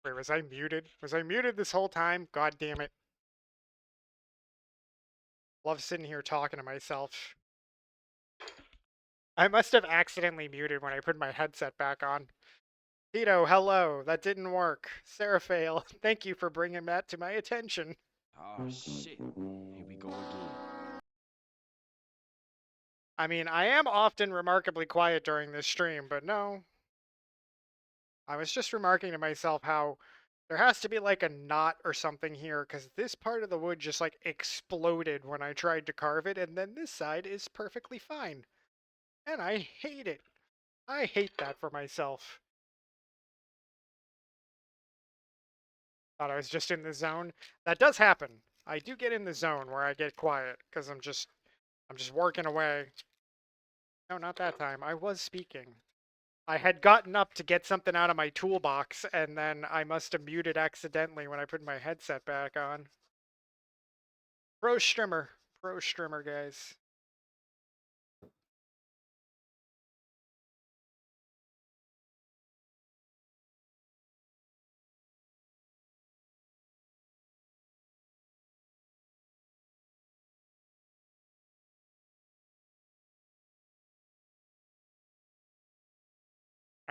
Wait, was I muted? Was I muted this whole time? God damn it. Love sitting here talking to myself. I must have accidentally muted when I put my headset back on. Tito, hello. That didn't work. Seraphale, thank you for bringing that to my attention. Oh shit. Here we go again. I mean, I am often remarkably quiet during this stream, but no. I was just remarking to myself how there has to be like a knot or something here, because this part of the wood just like exploded when I tried to carve it, and then this side is perfectly fine. And I hate it. I hate that for myself. Thought I was just in the zone. That does happen. I do get in the zone where I get quiet, because I'm just working away. No, not that time. I was speaking. I had gotten up to get something out of my toolbox, and then I must have muted accidentally when I put my headset back on. Pro strimmer. Pro strimmer, guys.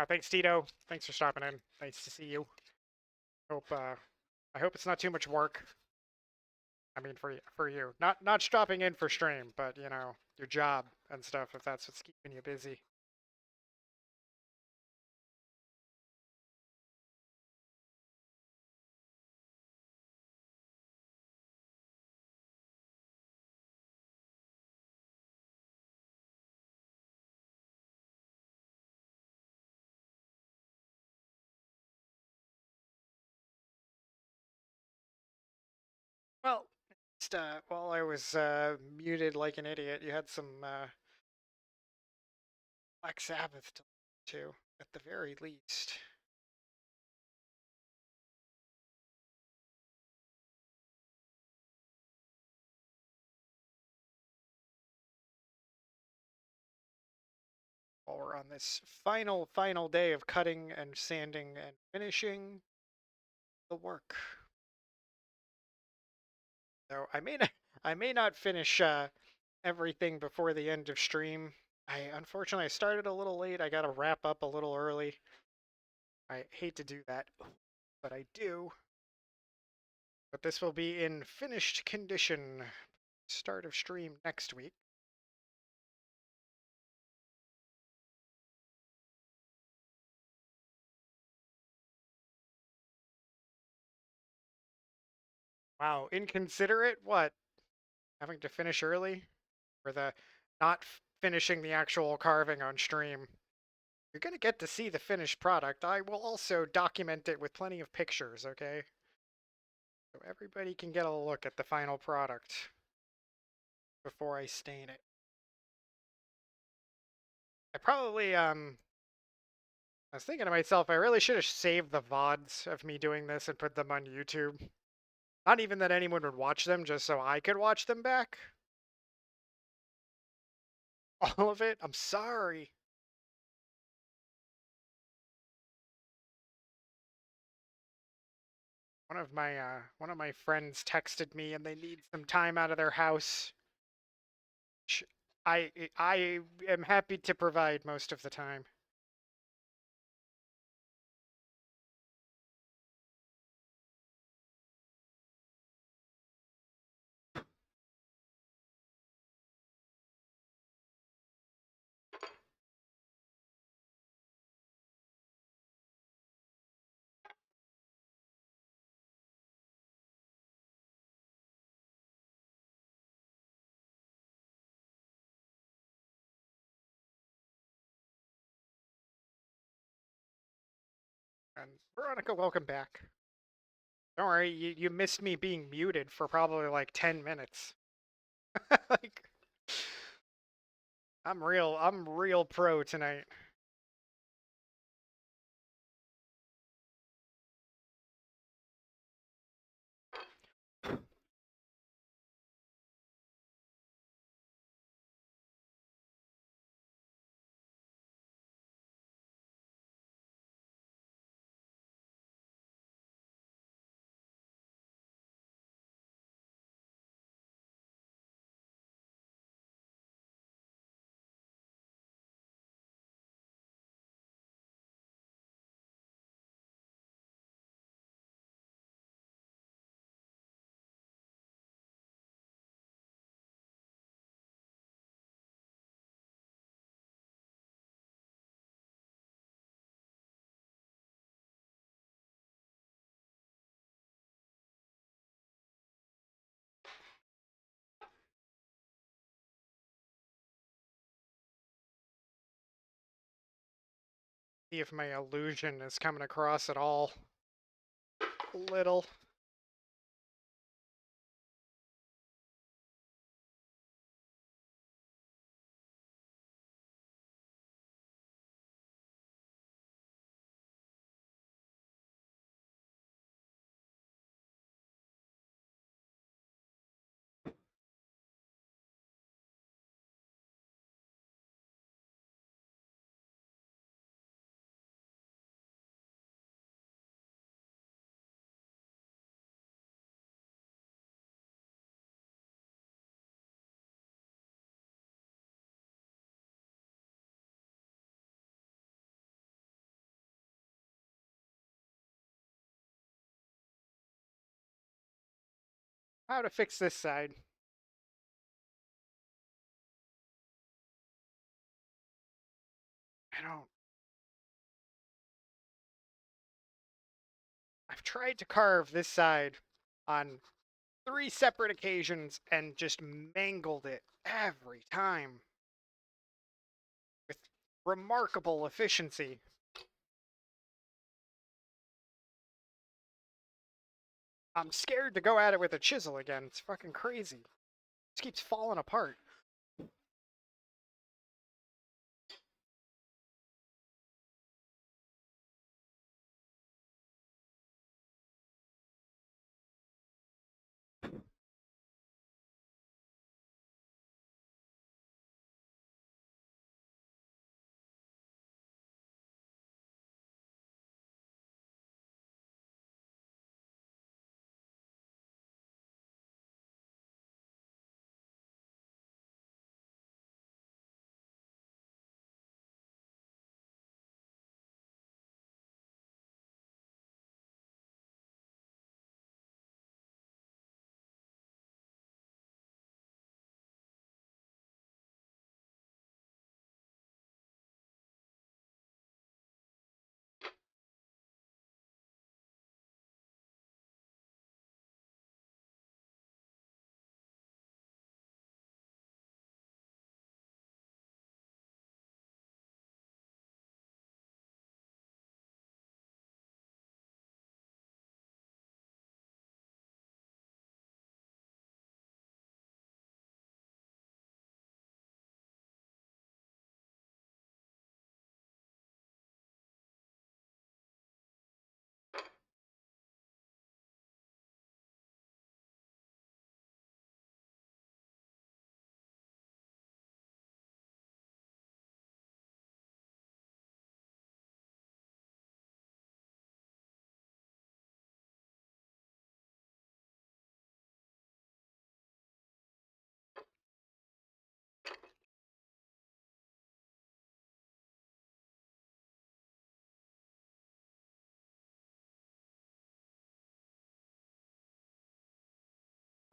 Thanks, Tito. Thanks for stopping in. Nice to see you. I hope it's not too much work. I mean, for you. Not stopping in for stream, but you know, your job and stuff, if that's what's keeping you busy. Well, just, while I was muted like an idiot, you had some Black Sabbath to listen to, at the very least. While we're on this final day of cutting and sanding and finishing the work. So I may not finish everything before the end of stream. Unfortunately I started a little late. I got to wrap up a little early. I hate to do that, but I do. But this will be in finished condition. Start of stream next week. Wow, inconsiderate? What? Having to finish early? For the not finishing the actual carving on stream. You're going to get to see the finished product. I will also document it with plenty of pictures, okay? So everybody can get a look at the final product before I stain it. I was thinking to myself, I really should have saved the VODs of me doing this and put them on YouTube. Not even that anyone would watch them, just so I could watch them back. All of it? I'm sorry. One of my friends texted me and they need some time out of their house. I am happy to provide most of the time. And Veronica, welcome back. Don't worry, you missed me being muted for probably like 10 minutes. Like, I'm real pro tonight. See if my illusion is coming across at all. A little. How to fix this side? I don't. I've tried to carve this side on 3 separate occasions and just mangled it every time with remarkable efficiency. I'm scared to go at it with a chisel again. It's fucking crazy. It just keeps falling apart.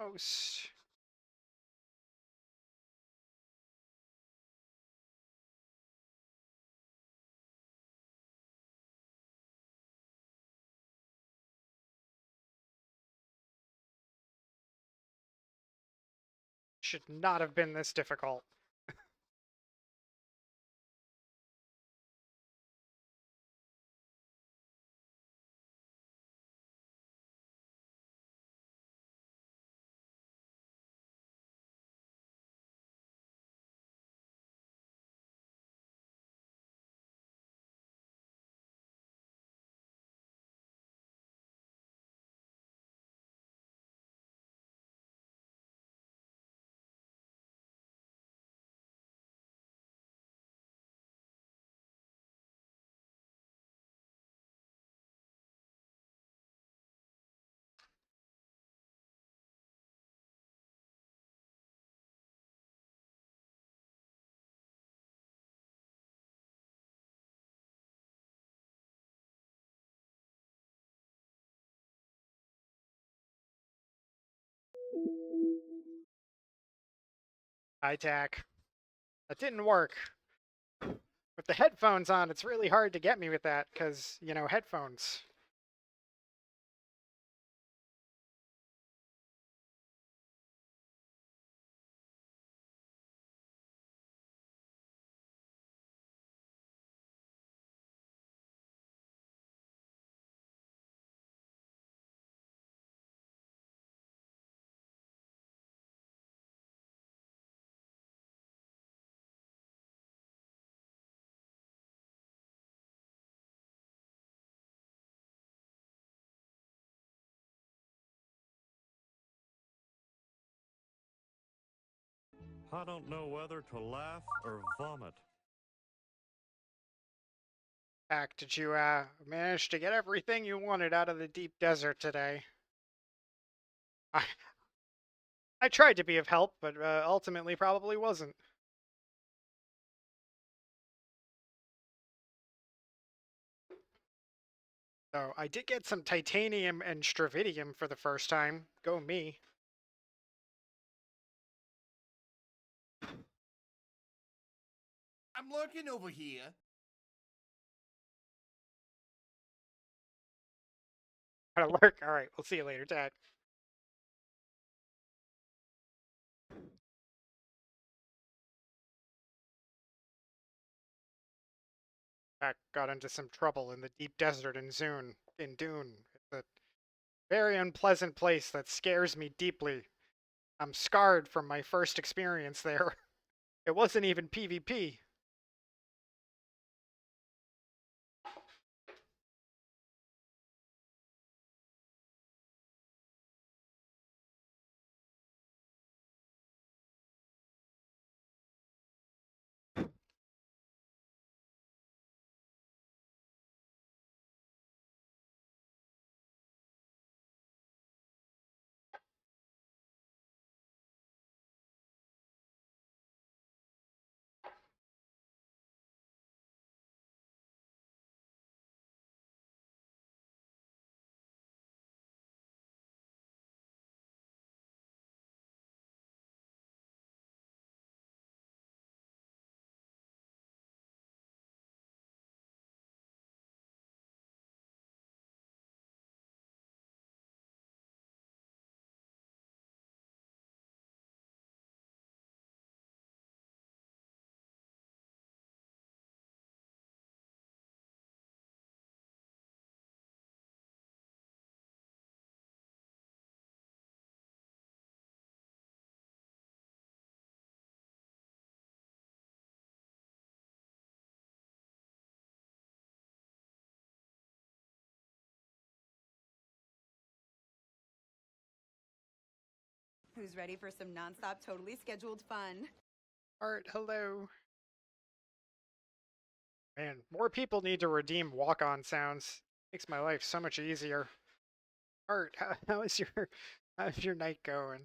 Most. Should not have been this difficult. High tack. That didn't work. With the headphones on, it's really hard to get me with that because, headphones. I don't know whether to laugh or vomit. Pack, did you manage to get everything you wanted out of the deep desert today? I I tried to be of help, but ultimately probably wasn't. So I did get some titanium and stravidium for the first time. Go me. I'm looking over here. Gotta lurk. All right, we'll see you later, Dad. Pack got into some trouble in the deep desert in Dune. It's a very unpleasant place that scares me deeply. I'm scarred from my first experience there. It wasn't even PvP. Who's ready for some nonstop, totally scheduled fun? Art, hello. Man, more people need to redeem walk-on sounds. Makes my life so much easier. Art, how's your night going?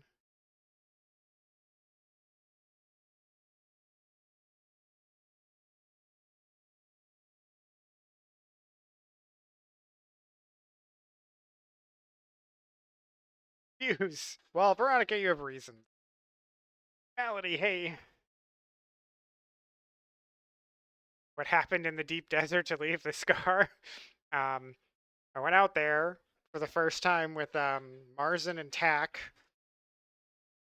Views. Well, Veronica, you have reason. Reality, hey. What happened in the deep desert to leave the scar? I went out there for the first time with Marzen and Tack.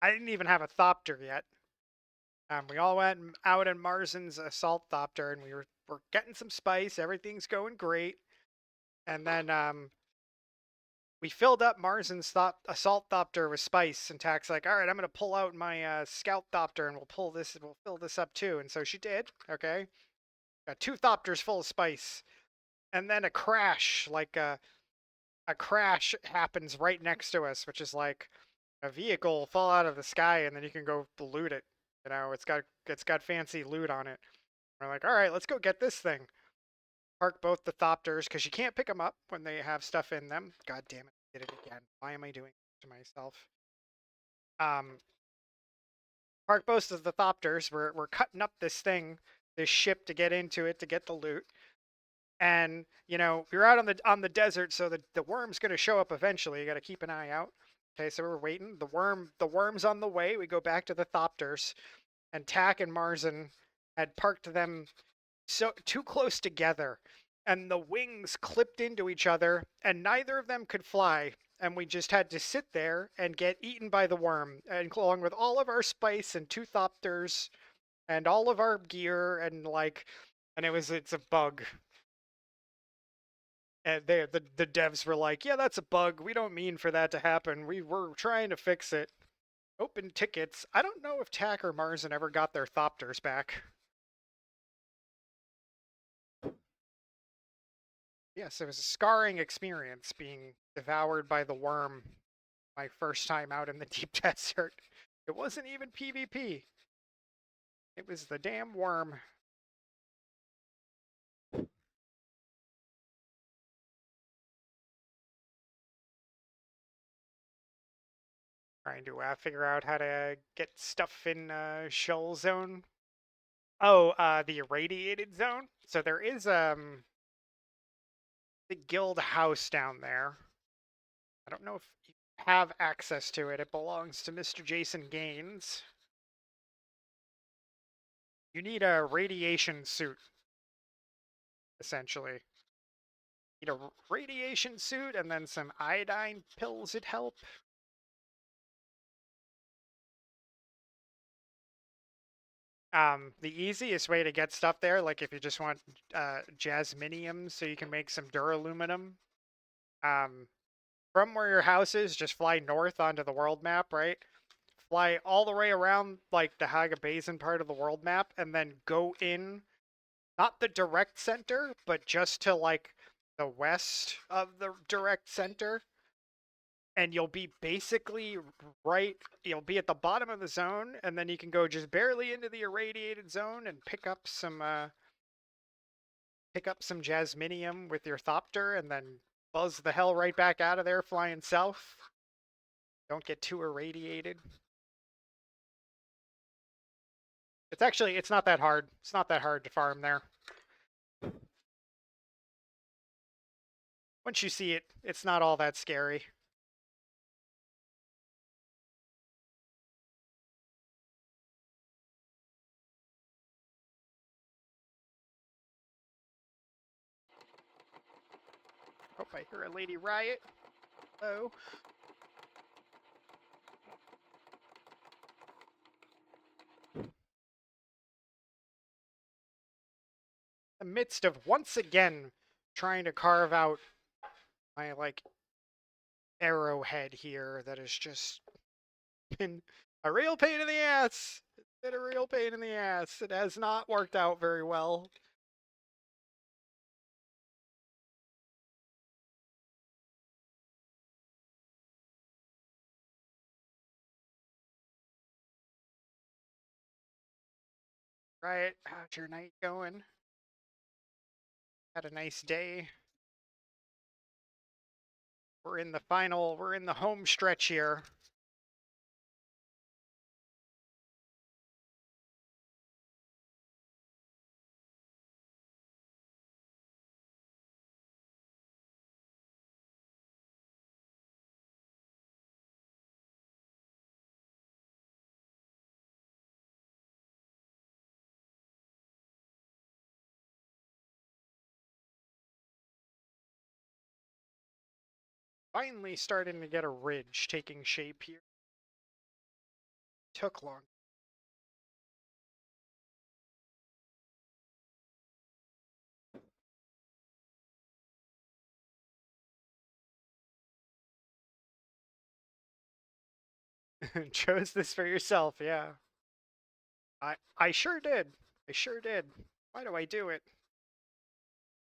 I didn't even have a Thopter yet. We all went out in Marzen's assault Thopter, and we're getting some spice. Everything's going great. And then we filled up Marzen's assault Thopter with spice, and Tack's like, "All right, I'm gonna pull out my scout Thopter, and we'll fill this up too." And so she did. Okay, got 2 Thopters full of spice, and then a crash, like a crash happens right next to us, which is like a vehicle fall out of the sky, and then you can go loot it. You know, it's got fancy loot on it. We're like, all right, let's go get this thing. Park both the Thopters because you can't pick them up when they have stuff in them. God damn it, I did it again. Why am I doing this to myself? Um, Park both of the Thopters. We're cutting up this ship to get into it to get the loot. And you know, you're out on the desert, so the worm's gonna show up eventually. You got to keep an eye out. Okay, so we're waiting. The worm's on the way. We go back to the Thopters, and Tack and Marzen had parked them so too close together, and the wings clipped into each other, and neither of them could fly. And we just had to sit there and get eaten by the worm, and along with all of our spice and 2 Thopters and all of our gear, and it's a bug. And the devs were like, yeah, that's a bug. We don't mean for that to happen. We were trying to fix it. Open tickets. I don't know if Tack or Marzen ever got their Thopters back. Yes, it was a scarring experience being devoured by the worm my first time out in the deep desert. It wasn't even PvP. It was the damn worm. Trying to figure out how to get stuff in Shoal Zone. Oh, the irradiated zone. So there is the guild house down there. I don't know if you have access to it. It belongs to Mr. Jason Gaines. You need a radiation suit, essentially. You need a radiation suit and then some iodine pills would help. The easiest way to get stuff there, like if you just want jasminium so you can make some duraluminum, from where your house is, just fly north onto the world map, right? Fly all the way around like the Haga Basin part of the world map, and then go in, not the direct center, but just to like the west of the direct center. And you'll be basically right, you'll be at the bottom of the zone, and then you can go just barely into the irradiated zone and pick up some jasminium with your thopter, and then buzz the hell right back out of there flying south. Don't get too irradiated. It's not that hard. It's not that hard to farm there. Once you see it, it's not all that scary. Oh, I hear a lady riot. Hello. The midst of once again trying to carve out my like arrowhead here that has just been a real pain in the ass. It's been a real pain in the ass. It has not worked out very well. Right, how's your night going? Had a nice day. We're in the home stretch here. Finally starting to get a ridge taking shape here. Took long. Chose this for yourself, yeah. I sure did. I sure did. Why do I do it?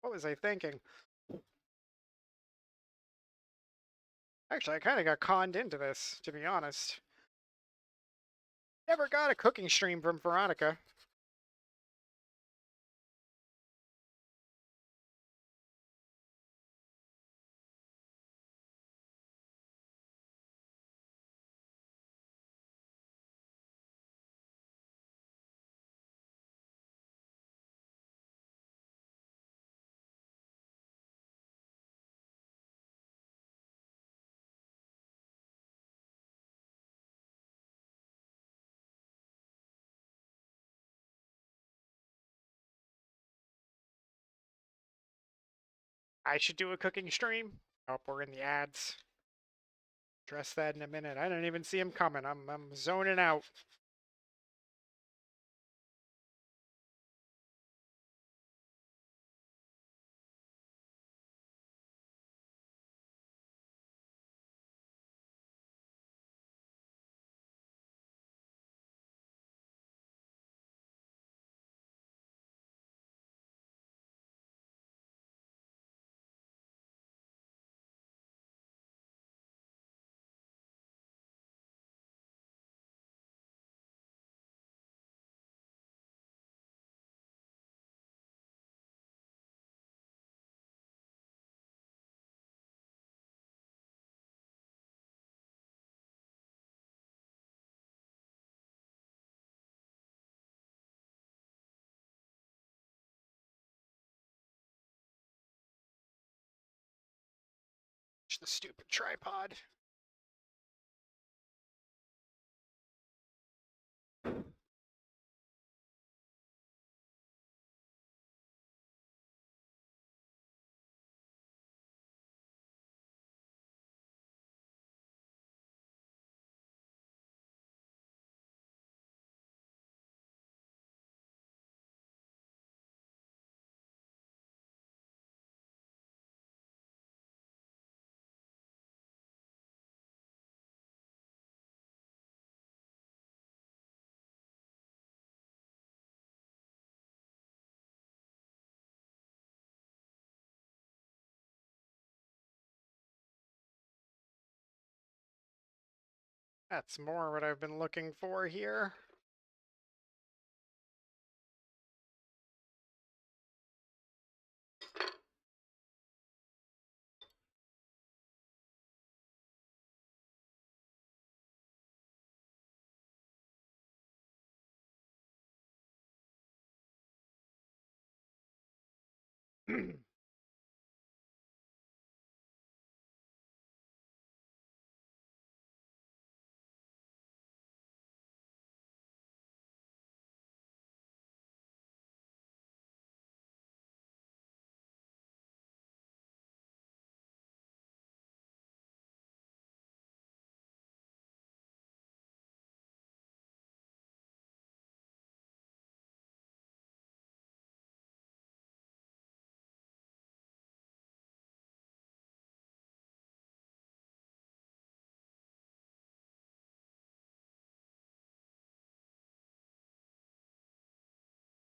What was I thinking? Actually, I kind of got conned into this, to be honest. Never got a cooking stream from Veronica. I should do a cooking stream. Oh, we're in the ads. Address that in a minute. I don't even see him coming. I'm zoning out. the stupid tripod. That's more what I've been looking for here.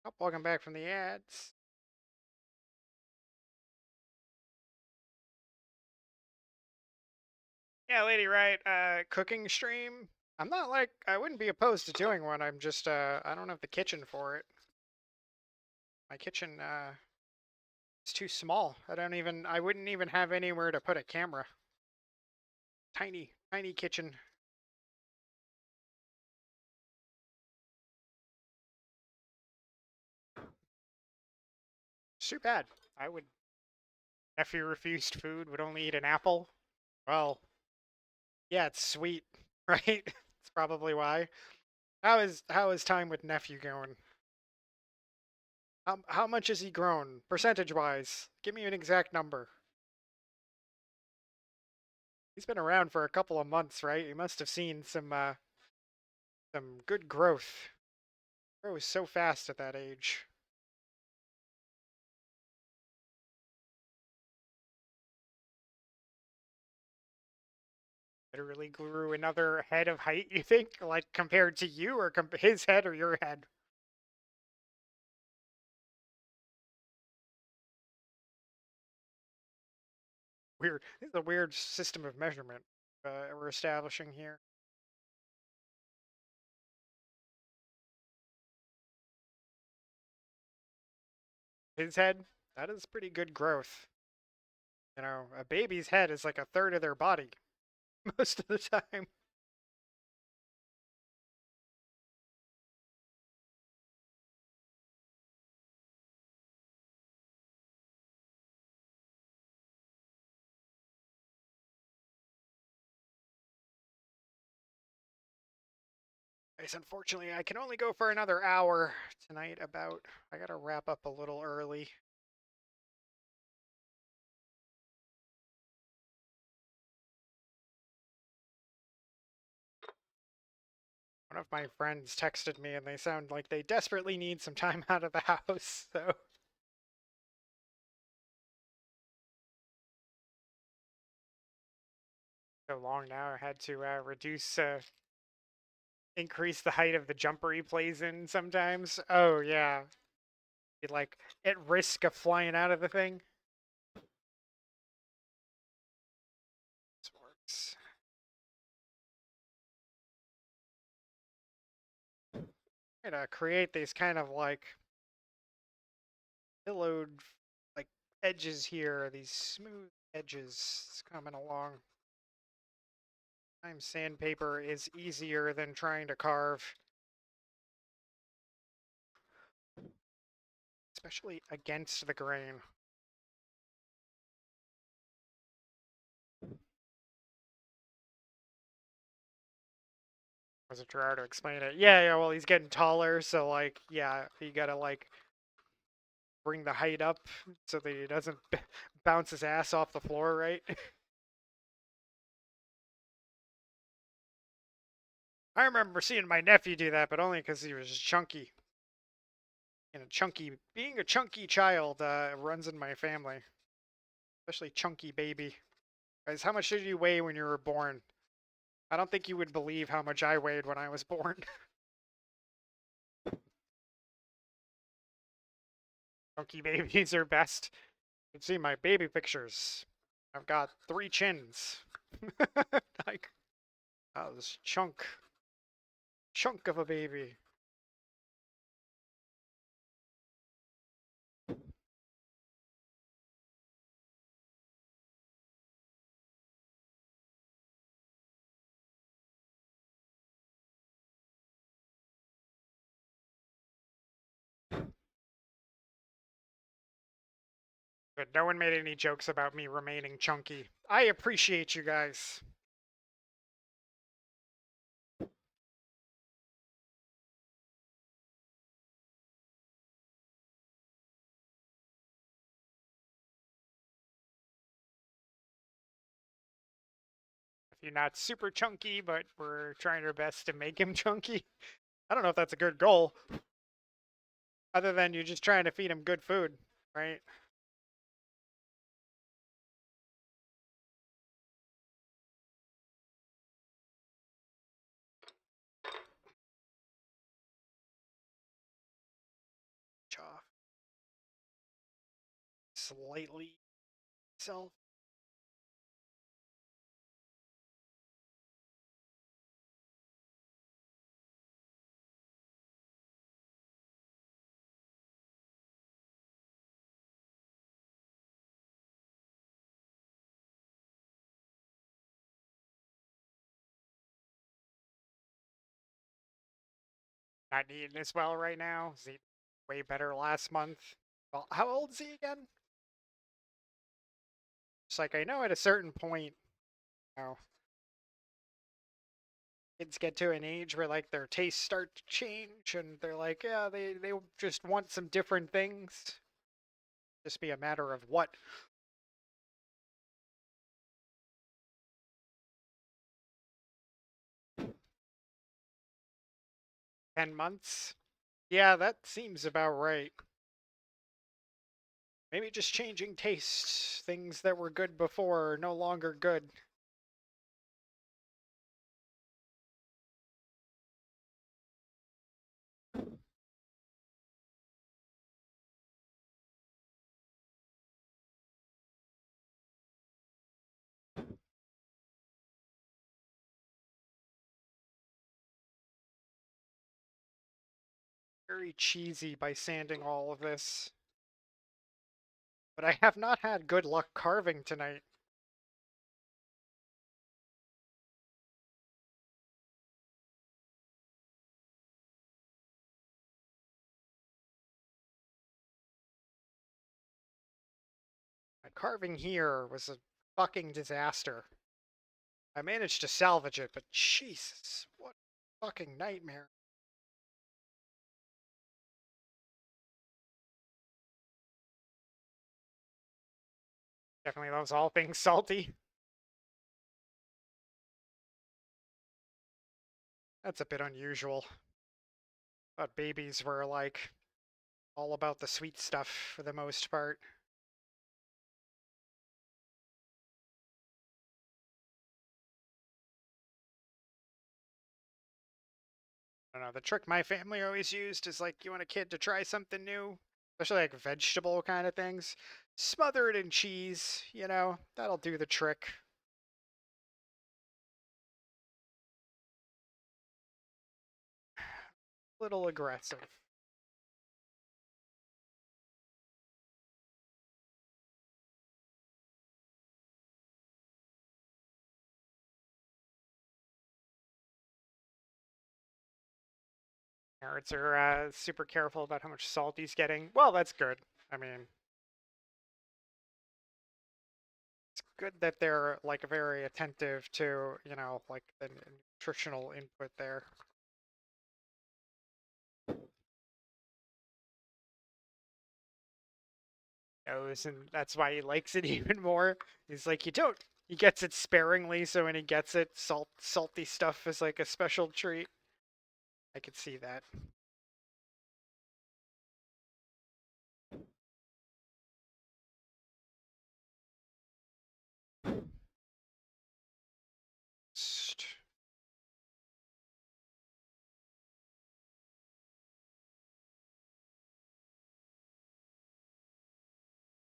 Oh, welcome back from the ads. Yeah, Lady Right, cooking stream. I'm not like, I wouldn't be opposed to doing one. I'm just, I don't have the kitchen for it. My kitchen, is too small. I wouldn't even have anywhere to put a camera. Tiny, tiny kitchen. It's too bad. I would, if you refused food, would only eat an apple. Well, yeah, it's sweet, right? It's probably why. How is time with nephew going? How much has he grown, percentage wise? Give me an exact number. He's been around for a couple of months, right? He must have seen some good growth. Grows so fast at that age. Literally grew another head of height, you think? Like compared to you, or his head or your head? Weird. This is a weird system of measurement we're establishing here. His head, that is pretty good growth. You know, a baby's head is like a third of their body most of the time. Guys, unfortunately, I can only go for another hour tonight about. I gotta wrap up a little early. One of my friends texted me and they sound like they desperately need some time out of the house, so. So long now, I had to increase the height of the jumper he plays in sometimes. Oh, yeah. Be like at risk of flying out of the thing. This works. I'm gonna create these kind of like pillowed like edges here, these smooth edges coming along. Sometimes sandpaper is easier than trying to carve, especially against the grain. Wasn't sure how to explain it. Yeah, well, he's getting taller, so, like, yeah, you gotta, like, bring the height up so that he doesn't bounce his ass off the floor, right? I remember seeing my nephew do that, but only because he was chunky. And being a chunky child runs in my family, especially chunky baby. Guys, how much did you weigh when you were born? I don't think you would believe how much I weighed when I was born. Chunky babies are best. You can see my baby pictures. I've got 3 chins. Like, oh, this chunk of a baby. But no one made any jokes about me remaining chunky. I appreciate you guys. If you're not super chunky, but we're trying our best to make him chunky. I don't know if that's a good goal. Other than you're just trying to feed him good food, right? Off. Slightly self. Not eating as well right now. He's eating way better last month. Well, how old is he again? It's like I know at a certain point, you know, kids get to an age where like their tastes start to change and they're like, yeah, they just want some different things. Just be a matter of what. 10 months? Yeah, that seems about right. Maybe just changing tastes. Things that were good before are no longer good. Very cheesy by sanding all of this. But I have not had good luck carving tonight. My carving here was a fucking disaster. I managed to salvage it, but Jesus, what a fucking nightmare. Definitely loves all things salty. That's a bit unusual. But babies were like all about the sweet stuff for the most part. I don't know. The trick my family always used is like, you want a kid to try something new, especially like vegetable kind of things, smother it in cheese, you know, that'll do the trick. Little aggressive. Parents are super careful about how much salt he's getting. Well, that's good. I mean, good that they're like very attentive to, you know, like the nutritional input there. Knows, and that's why he likes it even more. He's like, you don't. He gets it sparingly, so when he gets it, salty stuff is like a special treat. I could see that.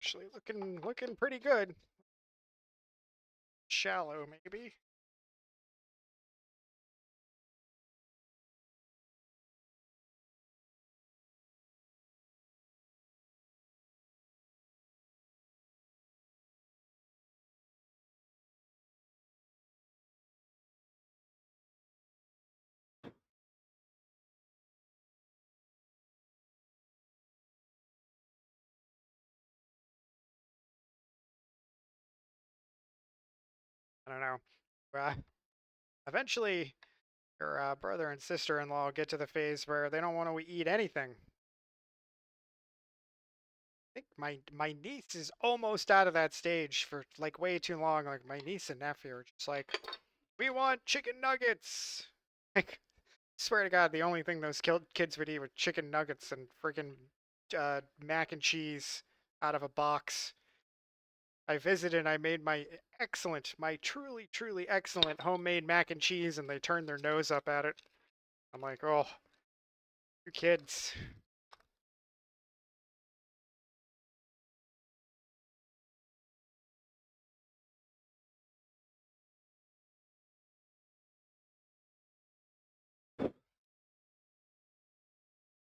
Actually, looking pretty good. Shallow, maybe. I don't know. Uh, Eventually, your brother and sister-in-law get to the phase where they don't want to eat anything. I think my niece is almost out of that stage for like way too long. Like my niece and nephew are just like, we want chicken nuggets. Like, swear to God, the only thing those kids would eat were chicken nuggets and freaking mac and cheese out of a box. I visited. I made my truly, truly excellent homemade mac and cheese, and they turned their nose up at it. I'm like, oh, you kids.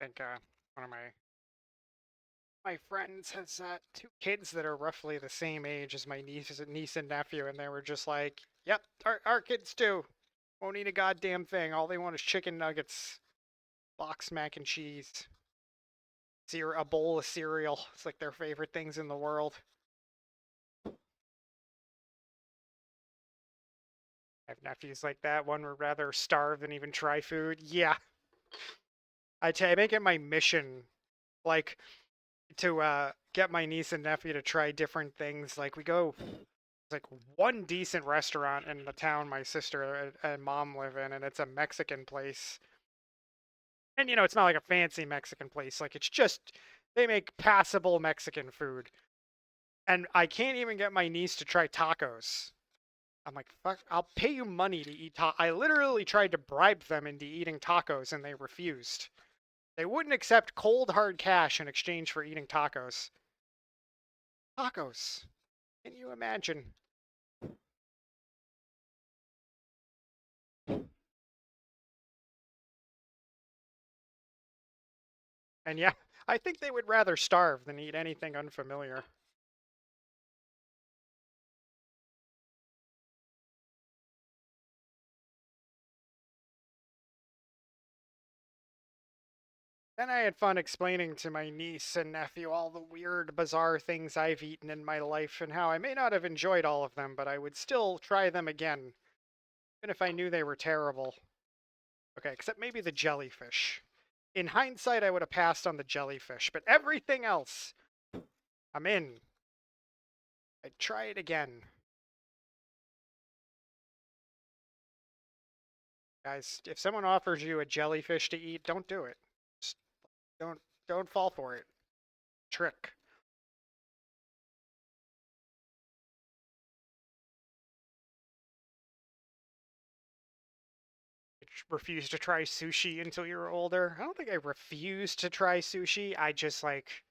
I think one of my friends has two kids that are roughly the same age as my niece and nephew, and they were just like, "Yep, our kids too. Won't eat a goddamn thing. All they want is chicken nuggets, boxed mac and cheese, a bowl of cereal. It's like their favorite things in the world." I have nephews like that. One would rather starve than even try food. Yeah, I make it my mission, like, to get my niece and nephew to try different things. Like we go like one decent restaurant in the town my sister and mom live in, and it's a Mexican place. And you know, it's not like a fancy Mexican place. Like it's just they make passable Mexican food. And I can't even get my niece to try tacos. I'm like, fuck, I'll pay you money to eat I literally tried to bribe them into eating tacos and they refused. They wouldn't accept cold hard cash in exchange for eating tacos. Tacos. Can you imagine? And yeah, I think they would rather starve than eat anything unfamiliar. Then I had fun explaining to my niece and nephew all the weird, bizarre things I've eaten in my life and how I may not have enjoyed all of them, but I would still try them again, even if I knew they were terrible. Okay, except maybe the jellyfish. In hindsight, I would have passed on the jellyfish, but everything else, I'm in. I'd try it again. Guys, if someone offers you a jellyfish to eat, don't do it. Just don't fall for it. Trick. Refused to try sushi until you were older. I don't think I refused to try sushi. I just like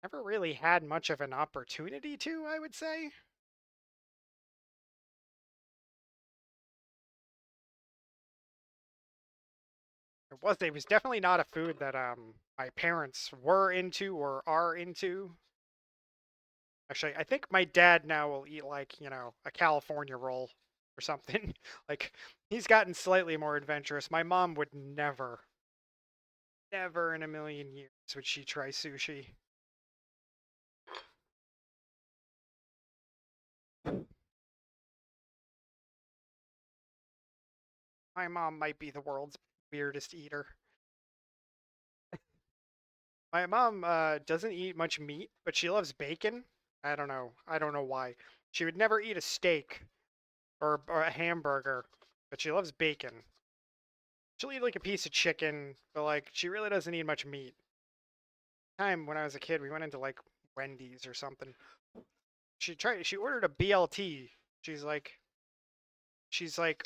never really had much of an opportunity to, I would say. It was definitely not a food that my parents were into or are into. Actually, I think my dad now will eat like, you know, a California roll or something. Like he's gotten slightly more adventurous. My mom would never in a million years would she try sushi. My mom might be the world's weirdest eater. My mom doesn't eat much meat, but she loves bacon. I don't know. I don't know why. She would never eat a steak or a hamburger, but she loves bacon. She'll eat like a piece of chicken, but like she really doesn't eat much meat. Time when I was a kid, we went into like Wendy's or something. She ordered a BLT. She's like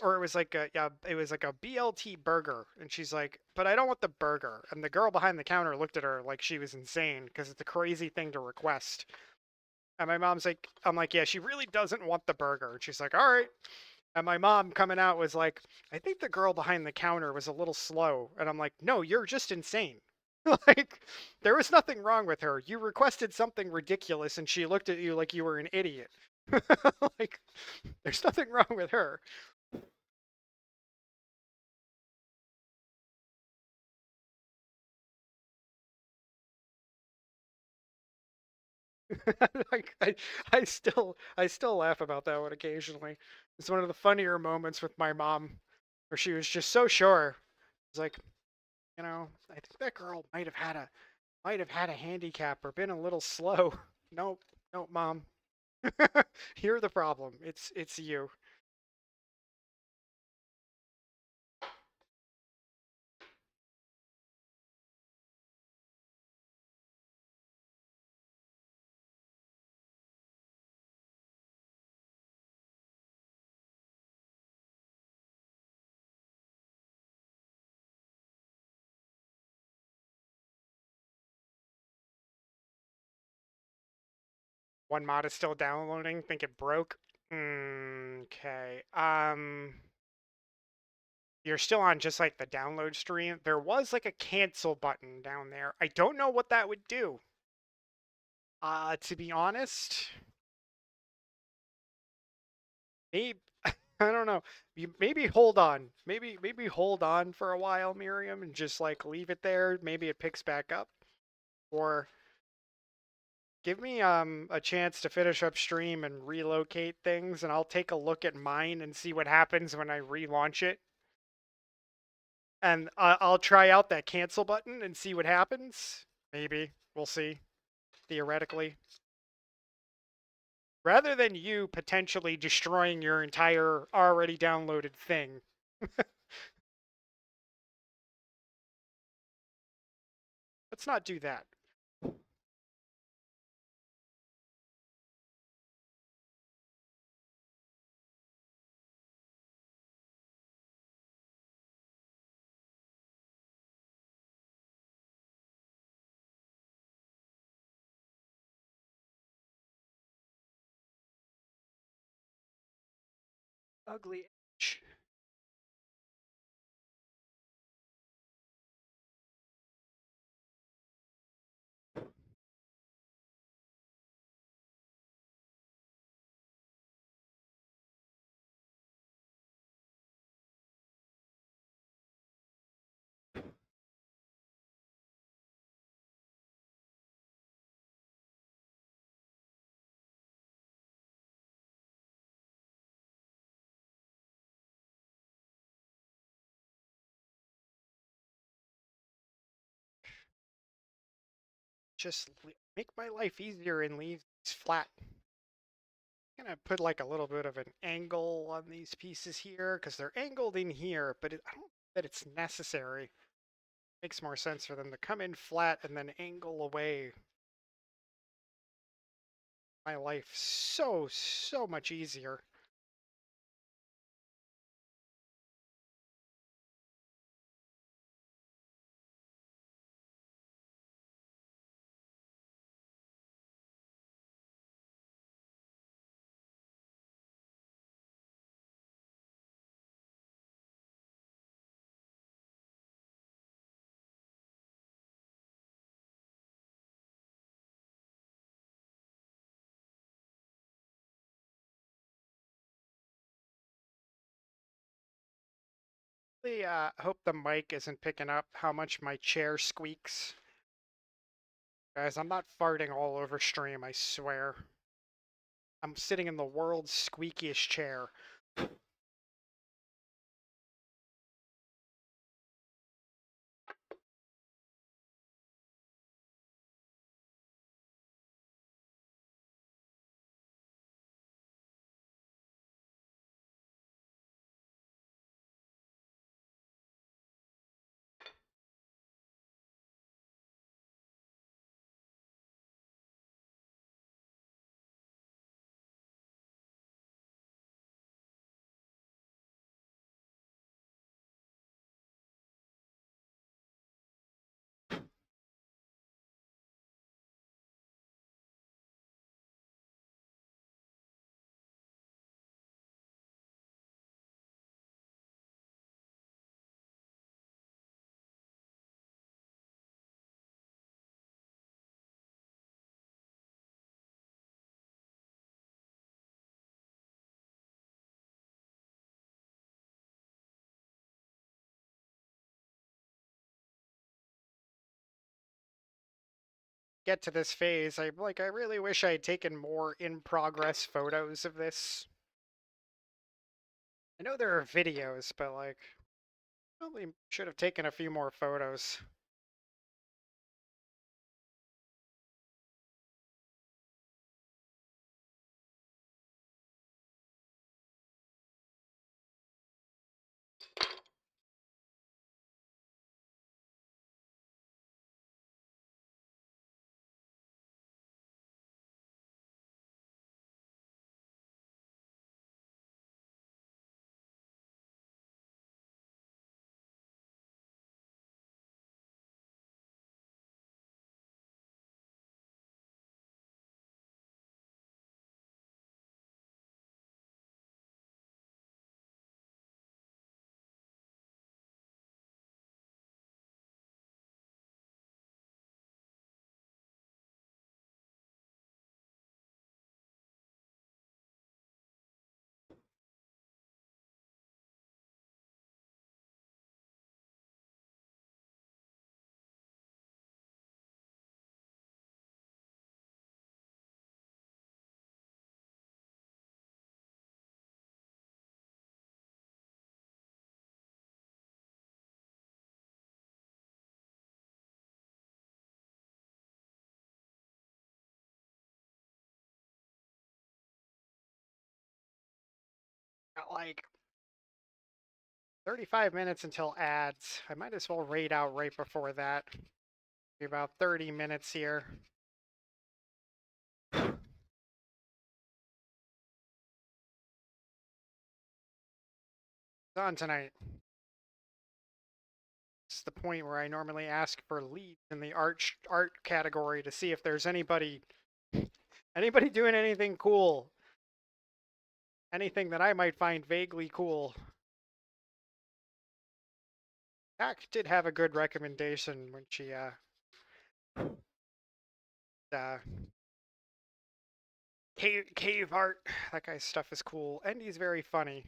or it was like a yeah, it was like a BLT burger, and she's like, but I don't want the burger. And the girl behind the counter looked at her like she was insane because it's a crazy thing to request. And my mom's like, I'm like, yeah, she really doesn't want the burger. And she's like, all right. And my mom coming out was like, I think the girl behind the counter was a little slow. And I'm like, no, you're just insane. Like, there was nothing wrong with her. You requested something ridiculous and she looked at you like you were an idiot. Like, there's nothing wrong with her. Like, I still laugh about that one occasionally. It's one of the funnier moments with my mom where she was just so sure. It's like, I think that girl might have had a handicap or been a little slow. Nope, nope, mom. You're the problem. It's you. One mod is still downloading. Think it broke. Okay. You're still on just like the download stream. There was like a cancel button down there. I don't know what that would do. To be honest, maybe I don't know. Maybe hold on. Maybe hold on for a while, Miriam, and just like leave it there. Maybe it picks back up, or give me a chance to finish up stream and relocate things, and I'll take a look at mine and see what happens when I relaunch it. And I'll try out that cancel button and see what happens. Maybe we'll see. Theoretically, rather than you potentially destroying your entire already downloaded thing. Let's not do that. Ugly itch. Just make my life easier and leave these flat. I'm gonna put like a little bit of an angle on these pieces here because they're angled in here, but I don't think that it's necessary. Makes more sense for them to come in flat and then angle away. My life so much easier. I hope the mic isn't picking up how much my chair squeaks. Guys, I'm not farting all over stream, I swear. I'm sitting in the world's squeakiest chair. get to this phase, I really wish I had taken more in-progress photos of this. I know there are videos, but like, probably should have taken a few more photos. Got like 35 minutes until ads. I might as well raid out right before that. Be about 30 minutes here. It's on tonight. It's the point where I normally ask for leads in the art category to see if there's anybody doing anything cool. Anything that I might find vaguely cool. Jack did have a good recommendation when she cave art. That guy's stuff is cool, and he's very funny.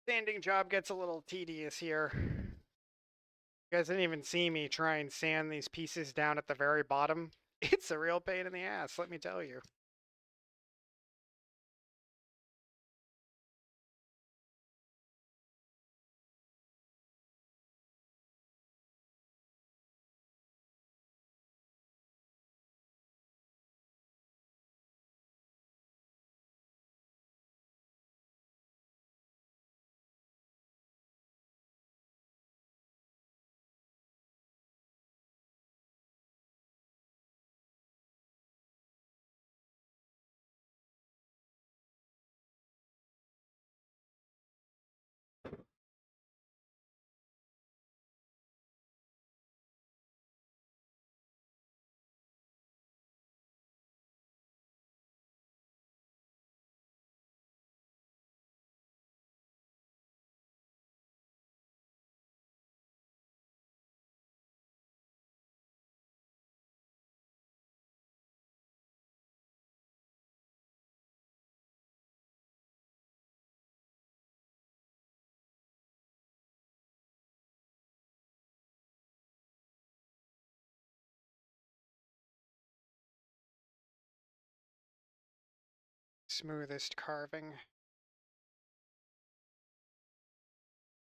Sanding job gets a little tedious here. You guys didn't even see me try and sand these pieces down at the very bottom. It's a real pain in the ass, let me tell you. Smoothest carving.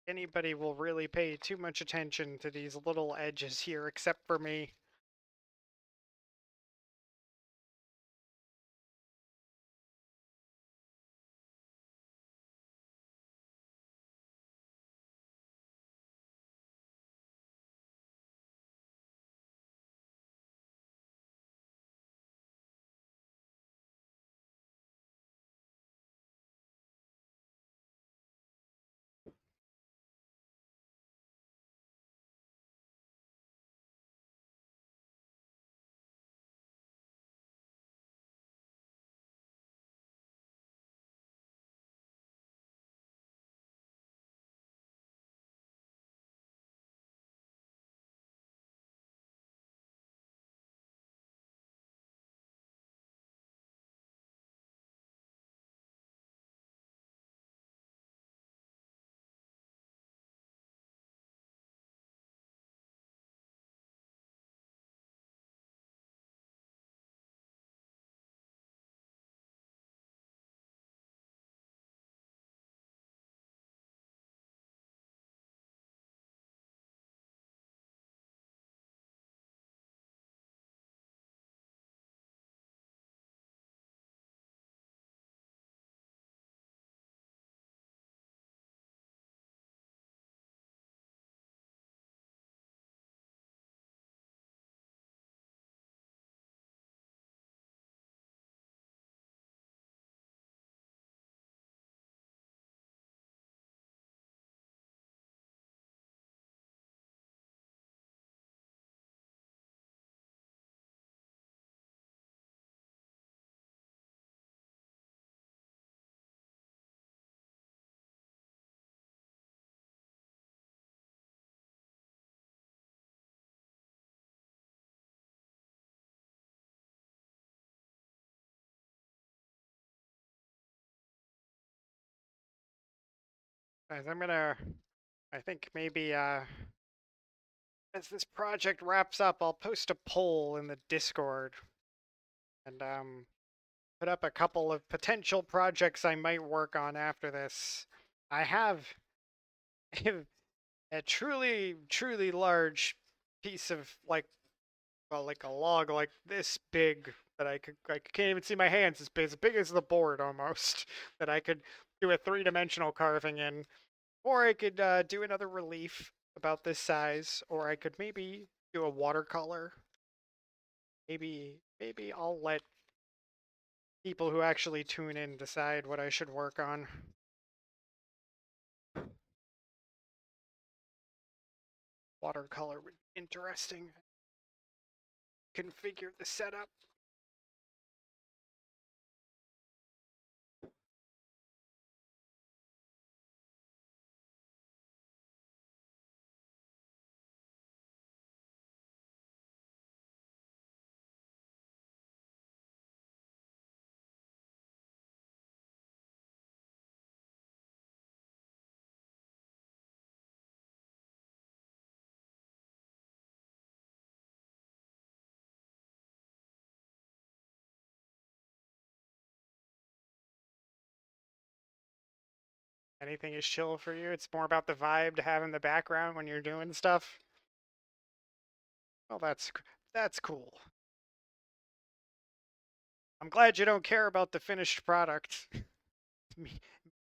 Anybody will really pay too much attention to these little edges here except for me. Guys, I think maybe as this project wraps up, I'll post a poll in the Discord and put up a couple of potential projects I might work on after this. I have a truly large piece of like a log like this big that I can't even see my hands. It's as big as the board almost that I could do a three-dimensional carving in, or I could do another relief about this size, or I could maybe do a watercolor. Maybe I'll let people who actually tune in decide what I should work on. Watercolor would be interesting. Configure the setup. Anything is chill for you? It's more about the vibe to have in the background when you're doing stuff? Well, that's cool. I'm glad you don't care about the finished product,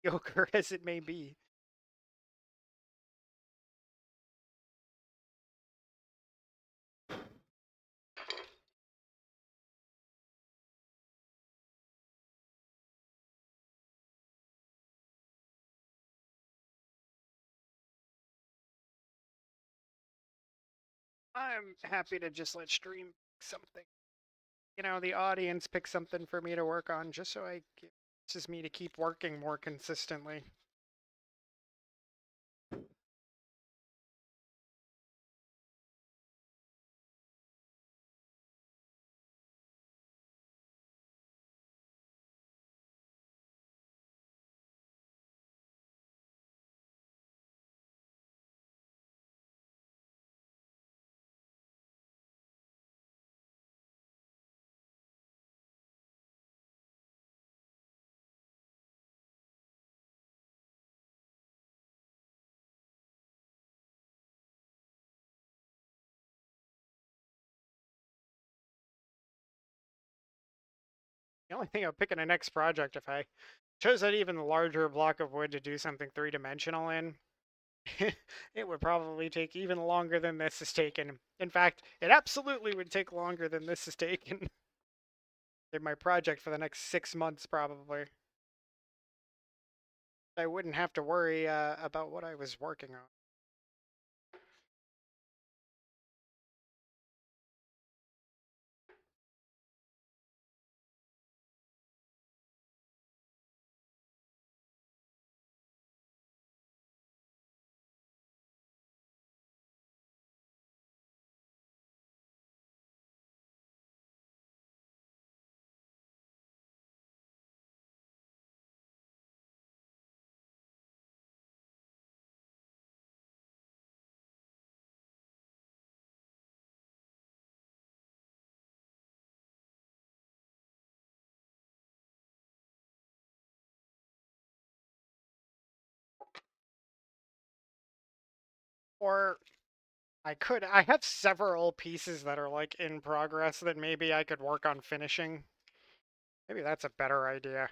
mediocre as it may be. I'm happy to just let stream pick something. You know, the audience pick something for me to work on just so this is me to keep working more consistently. The only thing I would pick in a next project if I chose an even larger block of wood to do something three-dimensional in, it would probably take even longer than this is taken. In fact, it absolutely would take longer than this is taken. In my project for the next 6 months, probably. I wouldn't have to worry about what I was working on. Or I have several pieces that are like in progress that maybe I could work on finishing. Maybe that's a better idea.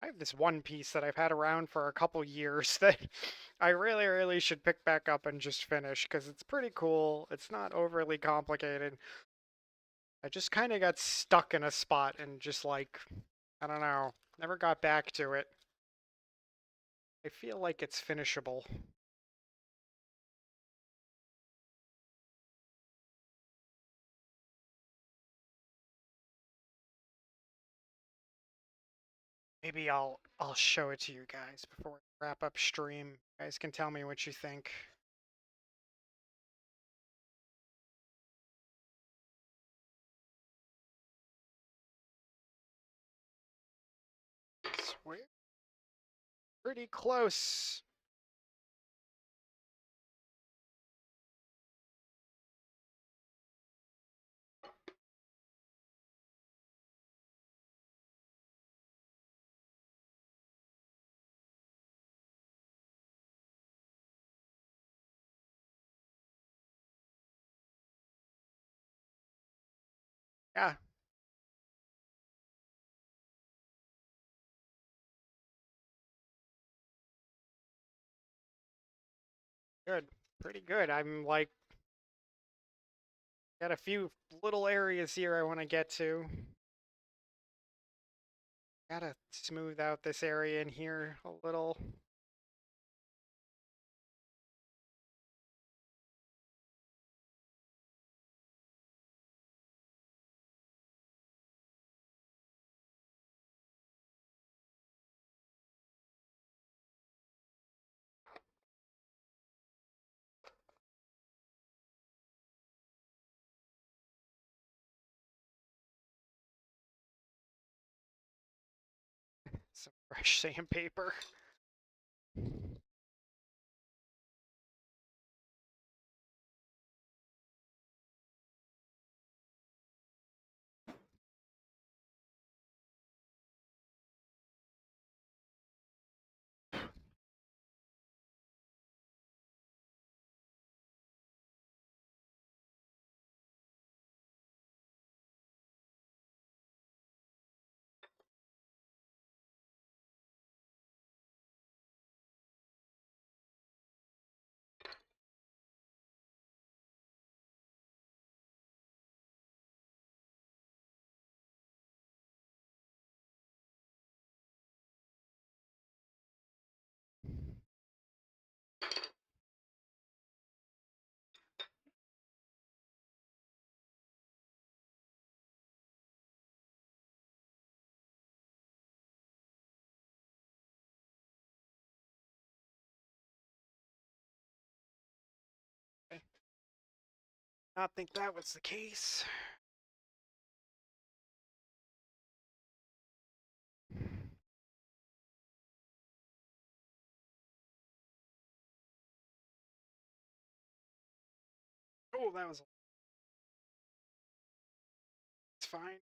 I have this one piece that I've had around for a couple years that I really should pick back up and just finish because it's pretty cool. It's not overly complicated. I just kind of got stuck in a spot and just like, I don't know, never got back to it. I feel like it's finishable. Maybe I'll show it to you guys before we wrap up stream. You guys can tell me what you think. Where's pretty close. Yeah. Good. Pretty good. I'm like, got a few little areas here I want to get to. Gotta smooth out this area in here a little. Some fresh sandpaper. Okay. Not think that was the case. Oh, that was. It's fine.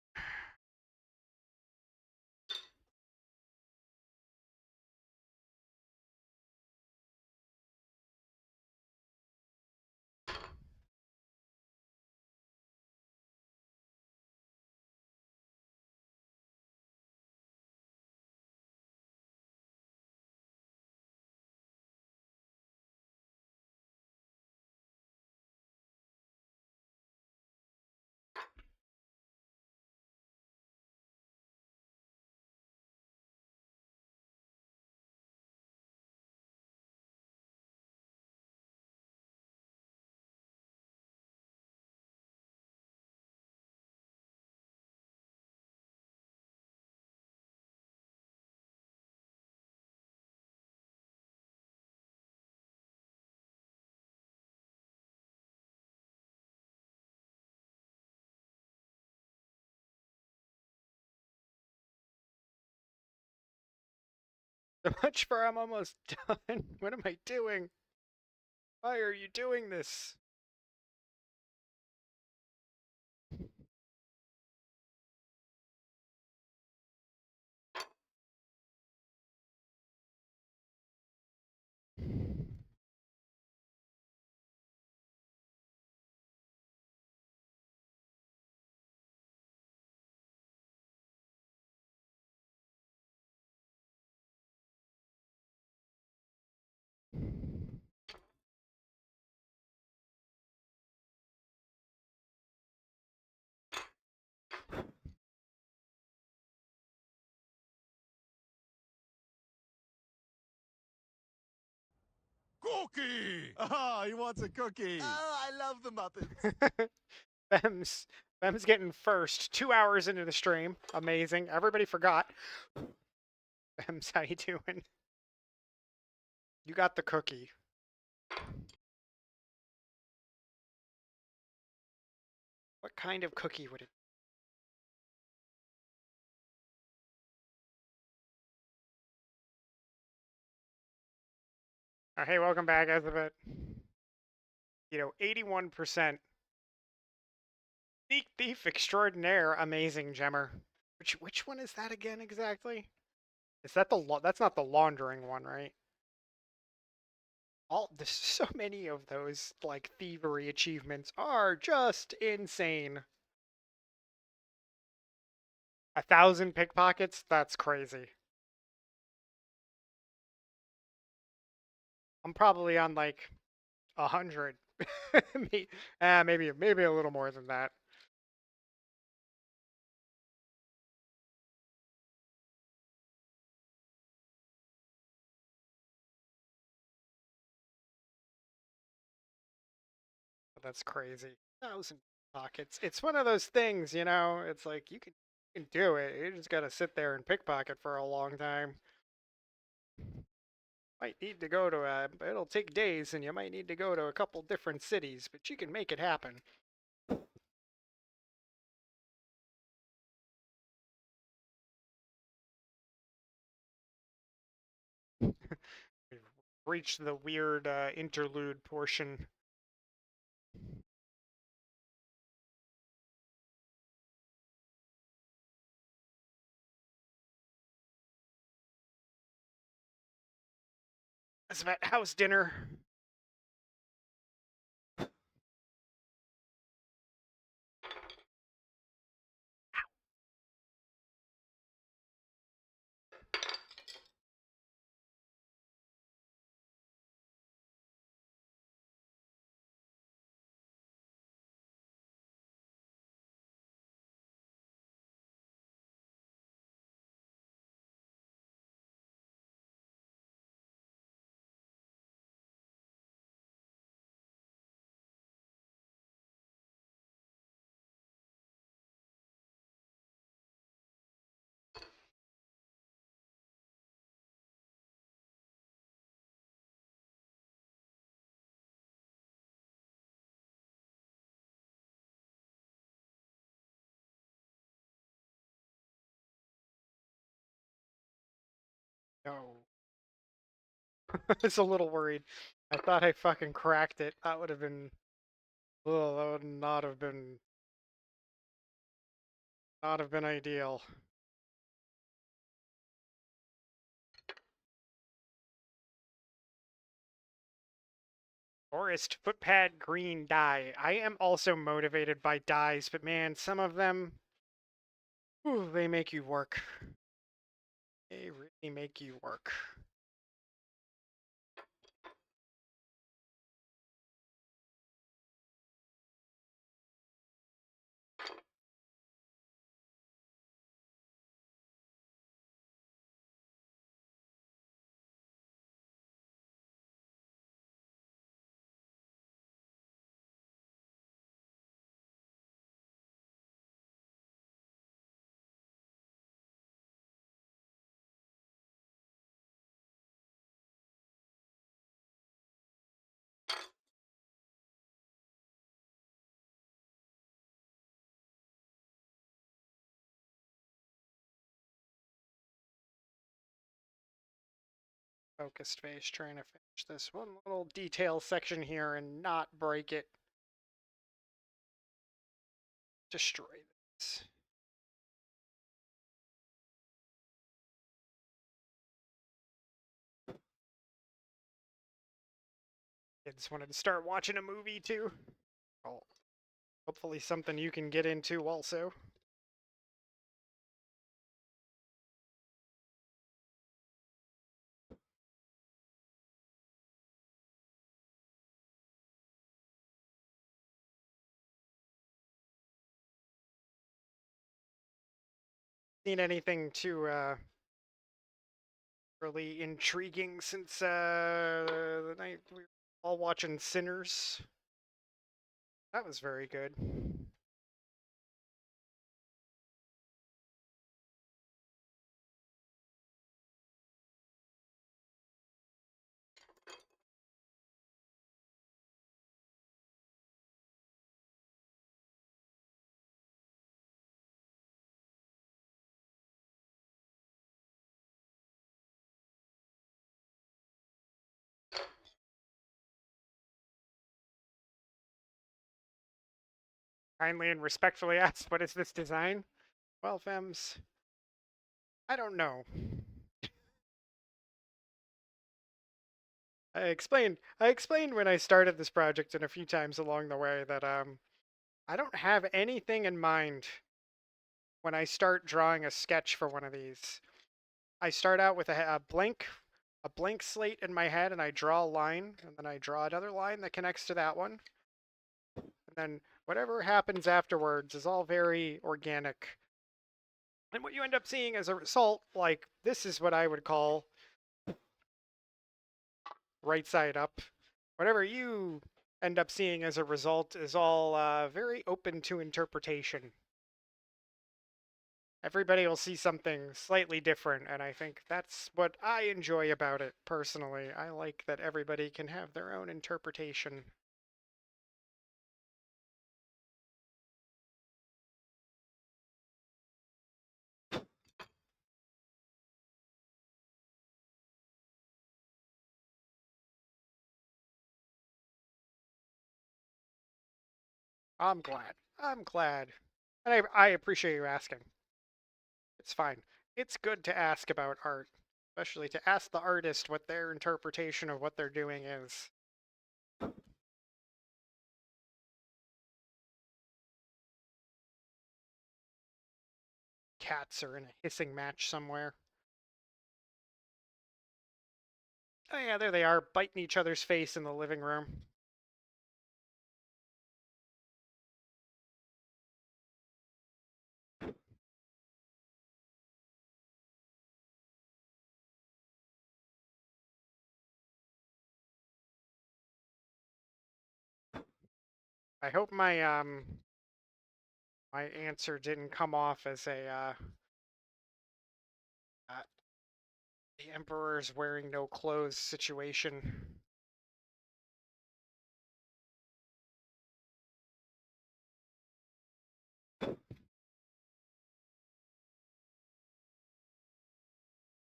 So much for I'm almost done. What am I doing? Why are you doing this? Cookie! Oh, he wants a cookie. Oh, I love the Muppets. Bem's getting first. 2 hours into the stream. Amazing. Everybody forgot. Bems, how you doing? You got the cookie. What kind of cookie would it Hey, welcome back, Elizabeth. 81%. Sneak Thief Extraordinaire, amazing Gemmer. Which one is that again exactly? Is that that's not the laundering one, right? There's so many of those like thievery achievements are just insane. 1,000 pickpockets? That's crazy. I'm probably on like 100. maybe a little more than that. But that's crazy. 1,000 pockets. It's one of those things, It's like you can do it. You just gotta sit there and pickpocket for a long time. Might need to go to it'll take days, and you might need to go to a couple different cities, but you can make it happen. We've reached the weird interlude portion. It's about house dinner. No. It's a little worried. I thought I fucking cracked it. That would have been. Oh, that would not have been ideal. Forest footpad green dye. I am also motivated by dyes, but man, some of them, ooh, they make you work. They really make you work. Focused face, trying to finish this one little detail section here and not break it. Destroy this. Kids wanted to start watching a movie too. Oh, hopefully something you can get into also. Seen anything too really intriguing since the night we were all watching Sinners? That was very good. Kindly and respectfully asked, what is this design? Well, femmes, I don't know. I explained when I started this project and a few times along the way that I don't have anything in mind when I start drawing a sketch for one of these. I start out with a blank slate in my head and I draw a line and then I draw another line that connects to that one. And then whatever happens afterwards is all very organic. And what you end up seeing as a result, like this is what I would call right side up. Whatever you end up seeing as a result is all very open to interpretation. Everybody will see something slightly different, and I think that's what I enjoy about it personally. I like that everybody can have their own interpretation. I'm glad. I'm glad. And I appreciate you asking. It's fine. It's good to ask about art, especially to ask the artist what their interpretation of what they're doing is. Cats are in a hissing match somewhere. Oh yeah, there they are, biting each other's face in the living room. I hope my answer didn't come off as a the Emperor's wearing no clothes situation.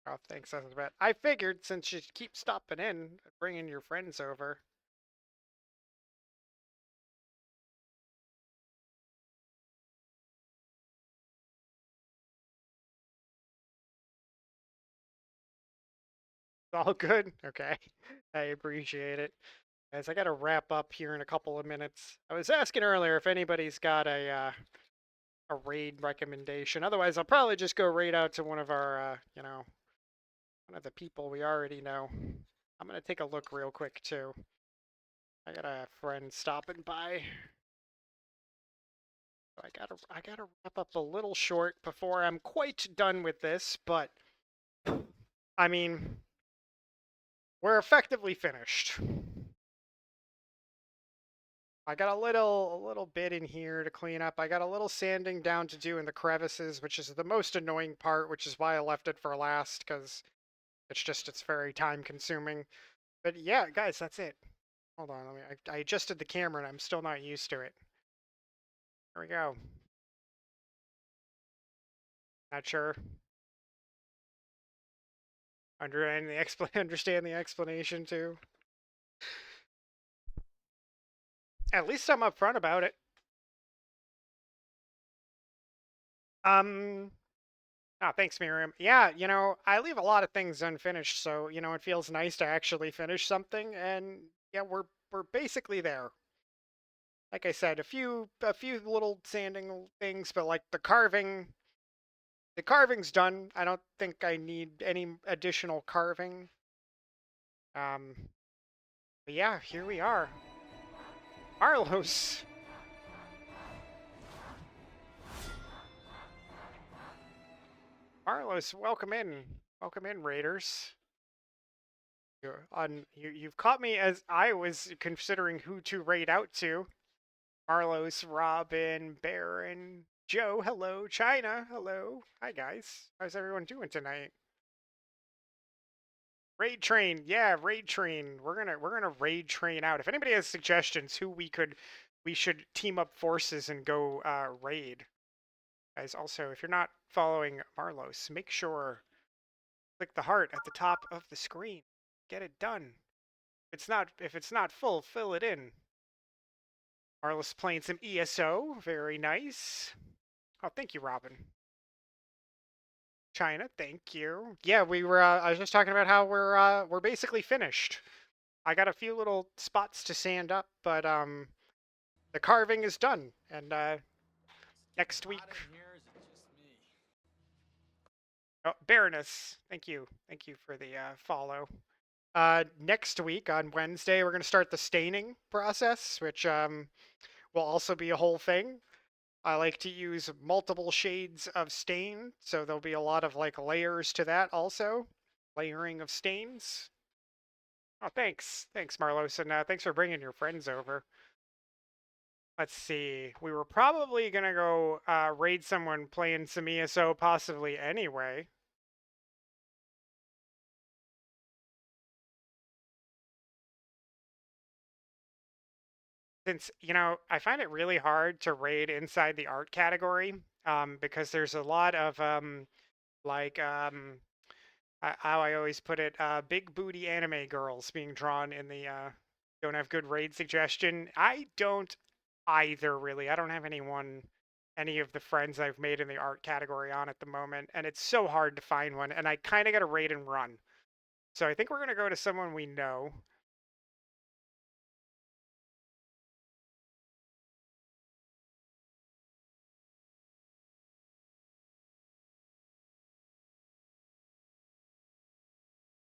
Oh, thanks, Elizabeth. I figured since you keep stopping in, bringing your friends over. It's all good? Okay. I appreciate it. Guys, I gotta wrap up here in a couple of minutes. I was asking earlier if anybody's got a raid recommendation. Otherwise, I'll probably just go raid out to one of our, one of the people we already know. I'm gonna take a look real quick too. I got a friend stopping by. I gotta wrap up a little short before I'm quite done with this, but I mean, we're effectively finished. I got a little bit in here to clean up. I got a little sanding down to do in the crevices, which is the most annoying part, which is why I left it for last, because it's very time consuming. But yeah, guys, that's it. Hold on, I adjusted the camera and I'm still not used to it. There we go. Not sure. Understand the explanation too. At least I'm upfront about it. Thanks, Miriam. Yeah, I leave a lot of things unfinished, so it feels nice to actually finish something. And yeah, we're basically there. Like I said, a few little sanding things, but like the carving's done. I don't think I need any additional carving. Um, but yeah, here we are. Marlos. Marlos, welcome in. Welcome in, Raiders. You've caught me as I was considering who to raid out to. Marlos, Robin, Baron, Joe, hello, China, hello. Hi guys. How's everyone doing tonight? Raid train, yeah, raid train. We're gonna raid train out. If anybody has suggestions who we should team up forces and go raid. Guys, also if you're not following Marlos, make sure click the heart at the top of the screen. Get it done. If it's not full, fill it in. Marlo's playing some ESO. Very nice. Oh, thank you, Robin. China, thank you. Yeah, we were. I was just talking about how we're basically finished. I got a few little spots to sand up, but the carving is done, and next week. Hot in here? Is it just me? Oh, Baroness, thank you for the follow. Next week on Wednesday, we're gonna start the staining process, which will also be a whole thing. I like to use multiple shades of stain, so there'll be a lot of like layers to that also. Layering of stains. Oh, thanks. Thanks, Marlos, and thanks for bringing your friends over. Let's see. We were probably going to go raid someone playing some ESO possibly anyway. Since, you know, I find it really hard to raid inside the art category because there's a lot of like how I always put it, big booty anime girls being drawn in the don't have good raid suggestion. I don't either, really. I don't have any of the friends I've made in the art category on at the moment, and it's so hard to find one, and I kind of got to raid and run. So I think we're going to go to someone we know.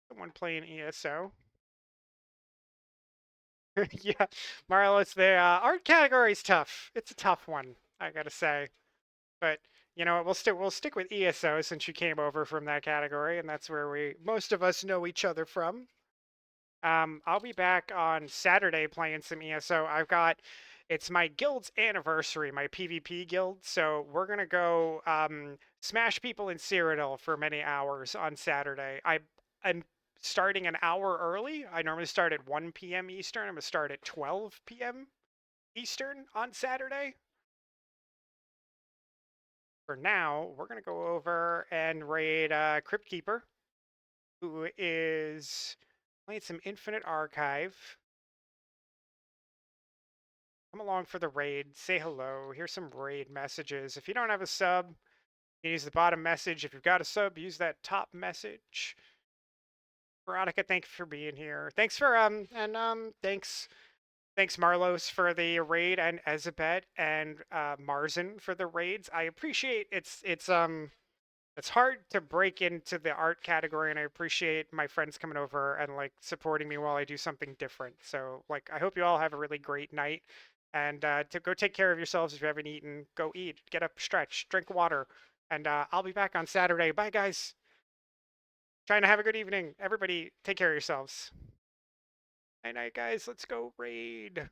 Someone playing ESO. Yeah, Marlos, the art category is tough. It's a tough one, I gotta say. But you know what? We'll stick with ESO since you came over from that category, and that's where most of us know each other from. I'll be back on Saturday playing some ESO. It's my guild's anniversary, my PvP guild, so we're gonna go smash people in Cyrodiil for many hours on Saturday. I'm starting an hour early. I normally start at 1 p.m. Eastern. I'm gonna start at 12 p.m. Eastern on Saturday. For now, we're gonna go over and raid Crypt Keeper, who is playing some Infinite Archive. Come along for the raid. Say hello. Here's some raid messages. If you don't have a sub, you can use the bottom message. If you've got a sub, use that top message. Veronica, thank you for being here. Thanks for thanks Marlos for the raid, and Ezabet and Marzen for the raids. I appreciate it's hard to break into the art category, and I appreciate my friends coming over and like supporting me while I do something different. So like I hope you all have a really great night, and to go take care of yourselves. If you haven't eaten, go eat, get up, stretch, drink water, and I'll be back on Saturday. Bye guys. Trying to have a good evening. Everybody take care of yourselves. Night night guys, let's go raid.